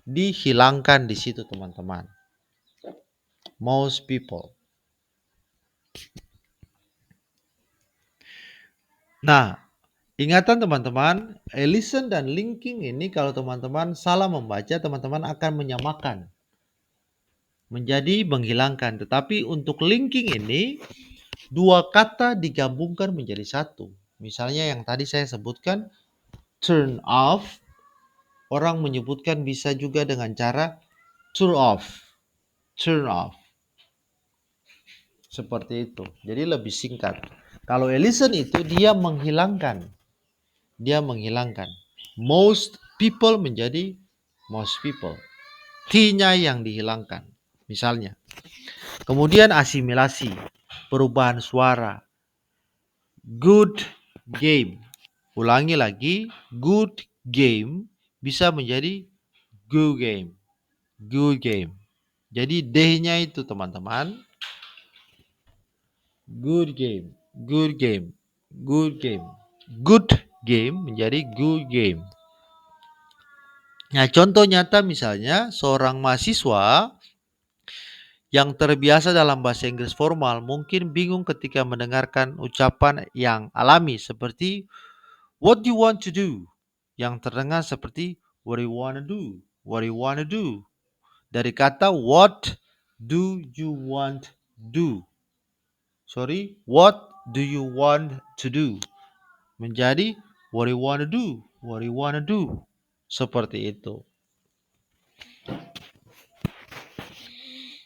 dihilangkan di situ teman-teman. Most people. Nah, ingatan teman-teman, listen dan linking ini kalau teman-teman salah membaca, teman-teman akan menyamakan menjadi menghilangkan. Tetapi untuk linking ini, dua kata digabungkan menjadi satu. Misalnya yang tadi saya sebutkan, turn off, orang menyebutkan bisa juga dengan cara turn off. Seperti itu. Jadi lebih singkat. Kalau listen itu dia menghilangkan. Most people menjadi most people. T-nya yang dihilangkan. Misalnya. Kemudian asimilasi, perubahan suara. Good game. Ulangi lagi, good game bisa menjadi good game. Good game. Jadi D-nya itu teman-teman, good game, good game, good game. Good game menjadi good game. Nah, contoh nyata misalnya seorang mahasiswa yang terbiasa dalam bahasa Inggris formal mungkin bingung ketika mendengarkan ucapan yang alami seperti what do you want to do? Yang terdengar seperti what do you wanna do? What do you wanna do? Dari kata what do you want do? Sorry, what do you want to do? Menjadi what do you wanna do? What do you wanna do? Seperti itu.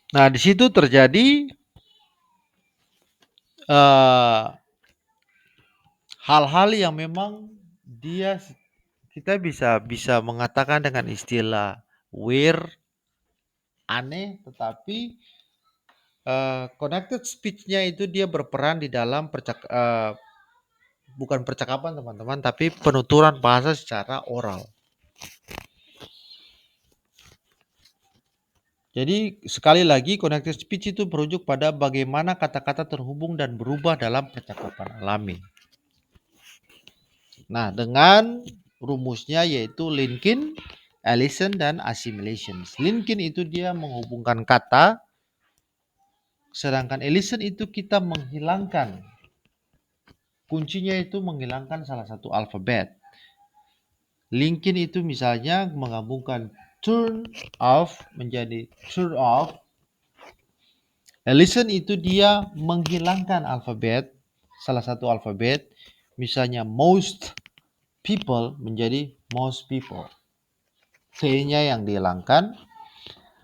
Nah, di situ terjadi eh, hal-hal yang memang dia kita bisa bisa mengatakan dengan istilah weird, aneh, tetapi connected speech-nya itu dia berperan di dalam bukan percakapan teman-teman, tapi penuturan bahasa secara oral. Jadi sekali lagi connected speech itu merujuk pada bagaimana kata-kata terhubung dan berubah dalam percakapan alami. Nah, dengan rumusnya yaitu linking, elision, dan assimilation. Linking itu dia menghubungkan kata, sedangkan elision itu kita menghilangkan. Kuncinya itu menghilangkan salah satu alfabet. Linking itu misalnya menggabungkan turn off menjadi turn off. Elision itu dia menghilangkan alfabet, salah satu alfabet. Misalnya most people menjadi most people. T-nya yang dihilangkan.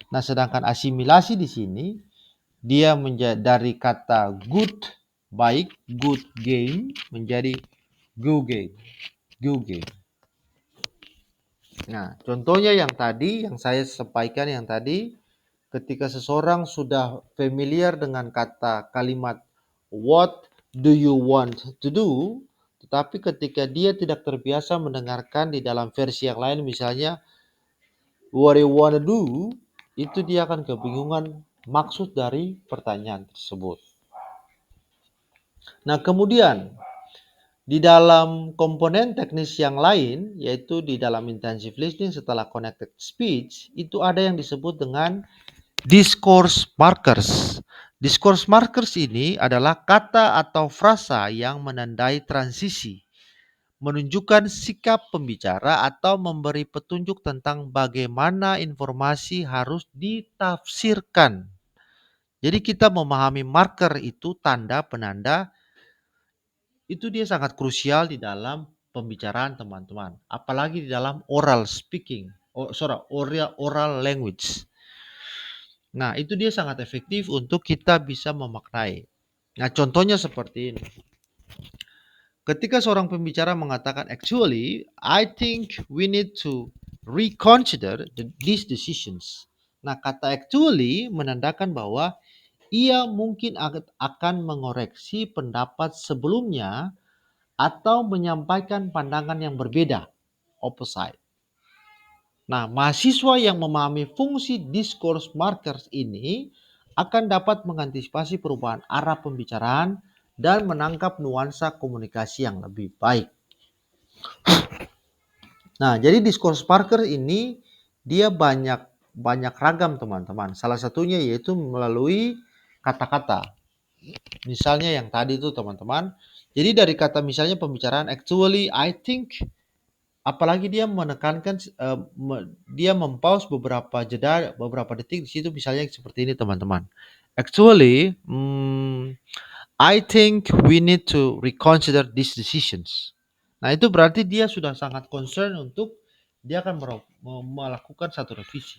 Nah, sedangkan asimilasi di sini dia menjadi dari kata good baik, good game menjadi go game, go game. Nah, contohnya yang tadi yang saya sampaikan yang tadi, ketika seseorang sudah familiar dengan kata kalimat what do you want to do, tetapi ketika dia tidak terbiasa mendengarkan di dalam versi yang lain misalnya what you wanna do, itu dia akan kebingungan maksud dari pertanyaan tersebut. Nah, kemudian di dalam komponen teknis yang lain, yaitu di dalam intensive listening setelah connected speech, itu ada yang disebut dengan discourse markers. Discourse markers ini adalah kata atau frasa yang menandai transisi, menunjukkan sikap pembicara atau memberi petunjuk tentang bagaimana informasi harus ditafsirkan. Jadi kita memahami marker itu tanda penanda itu dia sangat krusial di dalam pembicaraan teman-teman. Apalagi di dalam oral speaking, oral language. Nah, itu dia sangat efektif untuk kita bisa memaknai. Nah, contohnya seperti ini. Ketika seorang pembicara mengatakan, actually, I think we need to reconsider these decisions. Nah, kata actually menandakan bahwa ia mungkin akan mengoreksi pendapat sebelumnya atau menyampaikan pandangan yang berbeda, opposite. Nah, mahasiswa yang memahami fungsi discourse markers ini akan dapat mengantisipasi perubahan arah pembicaraan dan menangkap nuansa komunikasi yang lebih baik. Nah, jadi discourse marker ini dia banyak ragam teman-teman. Salah satunya yaitu melalui kata-kata. Misalnya yang tadi itu teman-teman. Jadi dari kata misalnya pembicaraan actually I think, apalagi dia menekankan dia mempause beberapa jeda beberapa detik di situ misalnya seperti ini teman-teman. Actually, I think we need to reconsider these decisions. Nah, itu berarti dia sudah sangat concern untuk dia akan melakukan satu revisi.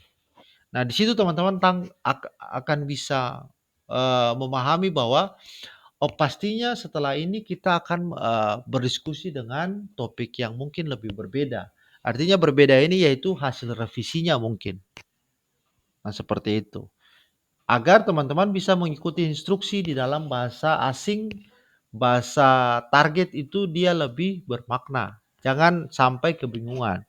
Nah, di situ teman-teman akan bisa memahami bahwa oh, pastinya setelah ini kita akan berdiskusi dengan topik yang mungkin lebih berbeda. Artinya berbeda ini yaitu hasil revisinya mungkin. Nah, seperti itu. Agar teman-teman bisa mengikuti instruksi di dalam bahasa asing, bahasa target itu dia lebih bermakna. Jangan sampai kebingungan.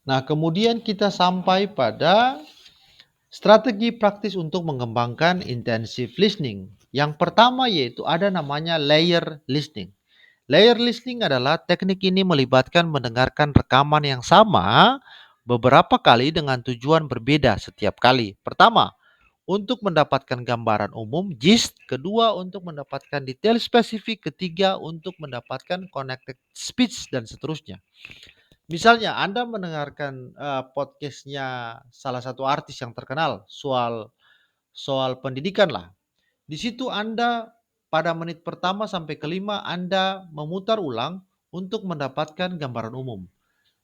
Nah, kemudian kita sampai pada strategi praktis untuk mengembangkan intensive listening. Yang pertama yaitu ada namanya layer listening. Layer listening adalah teknik ini melibatkan mendengarkan rekaman yang sama beberapa kali dengan tujuan berbeda setiap kali. Pertama, untuk mendapatkan gambaran umum, gist. Kedua, untuk mendapatkan detail spesifik. Ketiga, untuk mendapatkan connected speech dan seterusnya. Misalnya Anda mendengarkan podcastnya salah satu artis yang terkenal soal soal pendidikan lah. Di situ Anda pada menit pertama sampai kelima Anda memutar ulang untuk mendapatkan gambaran umum.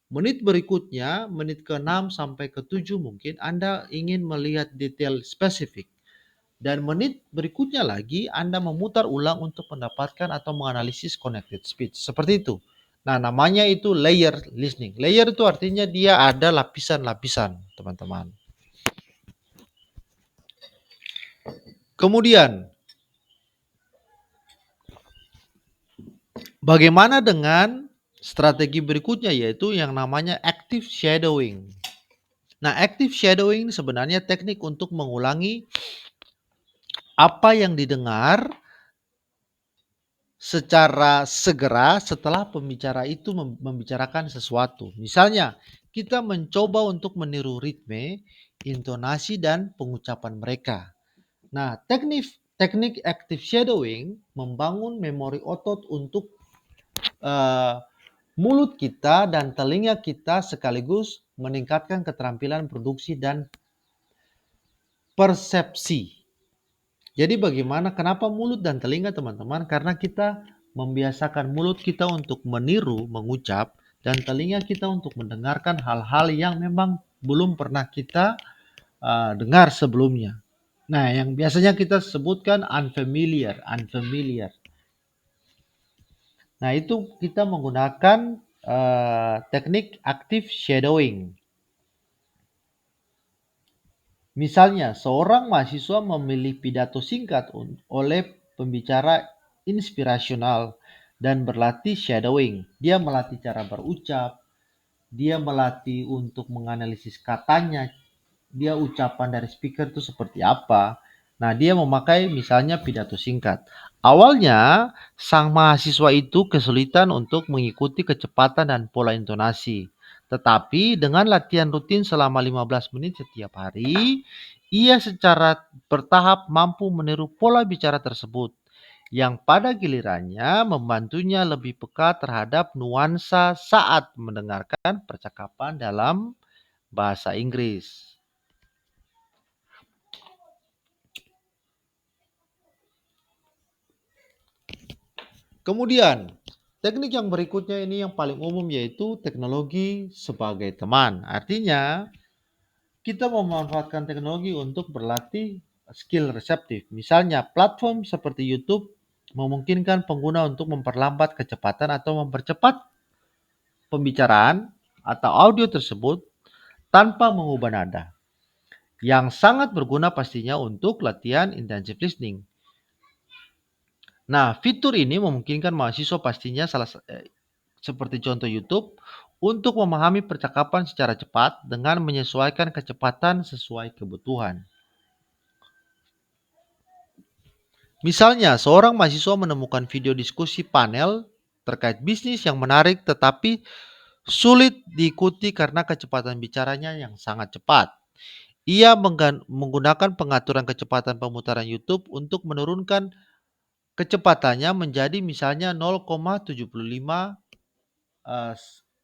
Menit berikutnya, menit ke-6 sampai ke-7 mungkin Anda ingin melihat detail spesifik. Dan menit berikutnya lagi Anda memutar ulang untuk mendapatkan atau menganalisis connected speech. Seperti itu. Nah, namanya itu layer listening. Layer itu artinya dia ada lapisan-lapisan, teman-teman. Kemudian, bagaimana dengan strategi berikutnya yaitu yang namanya active shadowing. Nah, active shadowing sebenarnya teknik untuk mengulangi apa yang didengar secara segera setelah pembicara itu membicarakan sesuatu. Misalnya, kita mencoba untuk meniru ritme, intonasi, dan pengucapan mereka. Nah, teknik active shadowing membangun memori otot untuk uh, mulut kita dan telinga kita sekaligus meningkatkan keterampilan produksi dan persepsi. Jadi bagaimana, kenapa mulut dan telinga teman-teman? Karena kita membiasakan mulut kita untuk meniru, mengucap, dan telinga kita untuk mendengarkan hal-hal yang memang belum pernah kita dengar sebelumnya. Nah, yang biasanya kita sebutkan unfamiliar. Nah, itu kita menggunakan teknik active shadowing. Misalnya, seorang mahasiswa memilih pidato singkat oleh pembicara inspirasional dan berlatih shadowing. Dia melatih cara berucap, dia melatih untuk menganalisis katanya, dia ucapan dari speaker itu seperti apa. Nah, dia memakai misalnya pidato singkat. Awalnya, sang mahasiswa itu kesulitan untuk mengikuti kecepatan dan pola intonasi. Tetapi dengan latihan rutin selama 15 menit setiap hari, ia secara bertahap mampu meniru pola bicara tersebut, yang pada gilirannya membantunya lebih peka terhadap nuansa saat mendengarkan percakapan dalam bahasa Inggris. Kemudian, teknik yang berikutnya ini yang paling umum yaitu teknologi sebagai teman. Artinya, kita memanfaatkan teknologi untuk berlatih skill reseptif. Misalnya, platform seperti YouTube memungkinkan pengguna untuk memperlambat kecepatan atau mempercepat pembicaraan atau audio tersebut tanpa mengubah nada. Yang sangat berguna pastinya untuk latihan intensive listening. Nah, fitur ini memungkinkan mahasiswa pastinya seperti contoh YouTube untuk memahami percakapan secara cepat dengan menyesuaikan kecepatan sesuai kebutuhan. Misalnya, seorang mahasiswa menemukan video diskusi panel terkait bisnis yang menarik tetapi sulit diikuti karena kecepatan bicaranya yang sangat cepat. Ia menggunakan pengaturan kecepatan pemutaran YouTube untuk menurunkan kecepatannya menjadi misalnya 0,75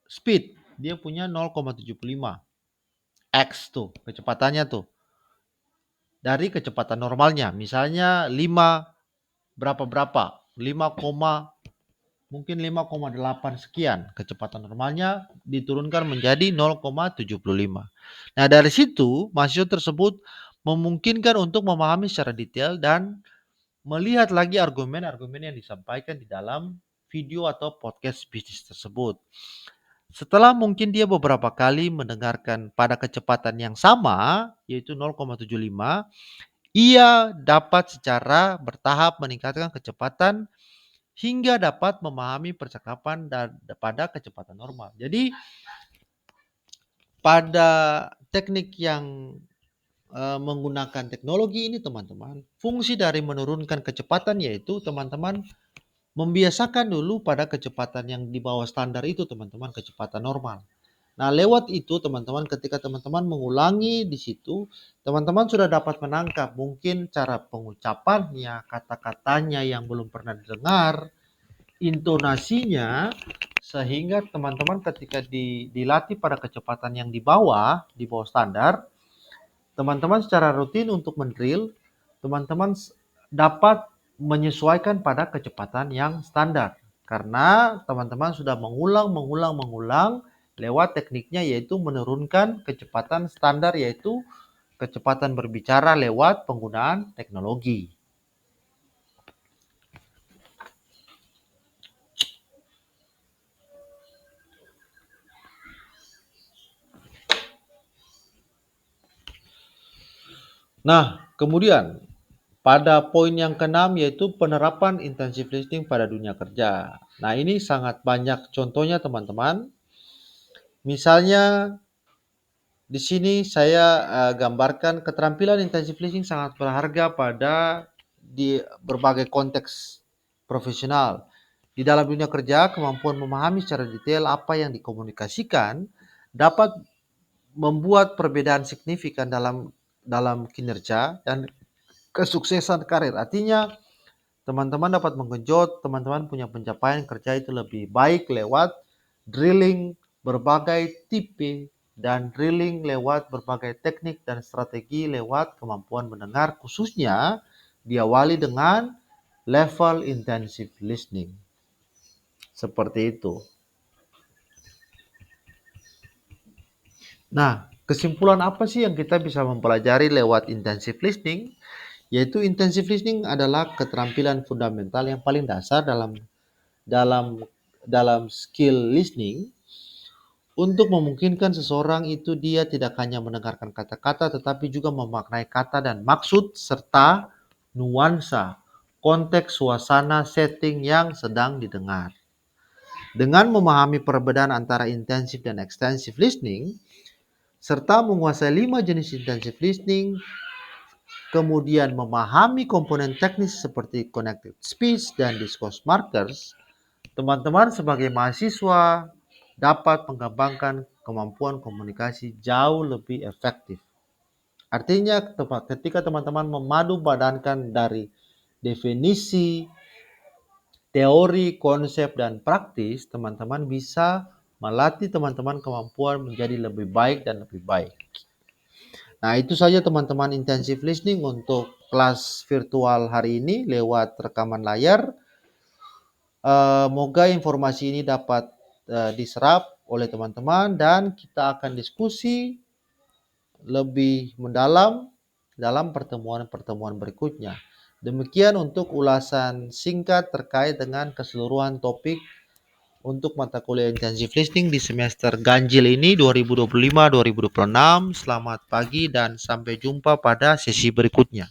speed. Dia punya 0,75 x tuh kecepatannya tuh dari kecepatan normalnya. Misalnya 5 berapa 5, mungkin 5,8 sekian. Kecepatan normalnya diturunkan menjadi 0,75. Nah, dari situ mahasiswa tersebut memungkinkan untuk memahami secara detail dan melihat lagi argumen-argumen yang disampaikan di dalam video atau podcast bisnis tersebut. Setelah mungkin dia beberapa kali mendengarkan pada kecepatan yang sama, yaitu 0,75, ia dapat secara bertahap meningkatkan kecepatan hingga dapat memahami percakapan pada kecepatan normal. Jadi, pada teknik yang menggunakan teknologi ini teman-teman, fungsi dari menurunkan kecepatan yaitu teman-teman membiasakan dulu pada kecepatan yang di bawah standar itu teman-teman, kecepatan normal. Nah, lewat itu teman-teman ketika teman-teman mengulangi di situ, teman-teman sudah dapat menangkap mungkin cara pengucapannya, kata-katanya yang belum pernah didengar, intonasinya, sehingga teman-teman ketika dilatih pada kecepatan yang di bawah standar, teman-teman secara rutin untuk mendrill, teman-teman dapat menyesuaikan pada kecepatan yang standar. Karena teman-teman sudah mengulang lewat tekniknya yaitu menurunkan kecepatan standar yaitu kecepatan berbicara lewat penggunaan teknologi. Nah, kemudian pada poin yang keenam yaitu penerapan intensive listening pada dunia kerja. Nah, ini sangat banyak contohnya teman-teman. Misalnya di sini saya gambarkan keterampilan intensive listening sangat berharga pada di berbagai konteks profesional. Di dalam dunia kerja, kemampuan memahami secara detail apa yang dikomunikasikan dapat membuat perbedaan signifikan dalam kinerja dan kesuksesan karir. Artinya, teman-teman dapat menggenjot, teman-teman punya pencapaian kerja itu lebih baik lewat drilling berbagai tipe dan drilling lewat berbagai teknik dan strategi lewat kemampuan mendengar, khususnya diawali dengan level intensive listening. Seperti itu. Nah, kesimpulan apa sih yang kita bisa mempelajari lewat intensive listening? Yaitu intensive listening adalah keterampilan fundamental yang paling dasar dalam dalam skill listening untuk memungkinkan seseorang itu dia tidak hanya mendengarkan kata-kata tetapi juga memaknai kata dan maksud serta nuansa, konteks, suasana, setting yang sedang didengar. Dengan memahami perbedaan antara intensif dan extensive listening serta menguasai 5 jenis intensive listening, kemudian memahami komponen teknis seperti connected speech dan discourse markers, teman-teman sebagai mahasiswa dapat mengembangkan kemampuan komunikasi jauh lebih efektif. Artinya ketika teman-teman memadu padankan dari definisi, teori, konsep, dan praktis, teman-teman bisa melatih teman-teman kemampuan menjadi lebih baik dan lebih baik. Nah, itu saja teman-teman intensive listening untuk kelas virtual hari ini lewat rekaman layar. Moga informasi ini dapat diserap oleh teman-teman dan kita akan diskusi lebih mendalam dalam pertemuan-pertemuan berikutnya. Demikian untuk ulasan singkat terkait dengan keseluruhan topik untuk mata kuliah intensive listening di semester ganjil ini 2025-2026. Selamat pagi dan sampai jumpa pada sesi berikutnya.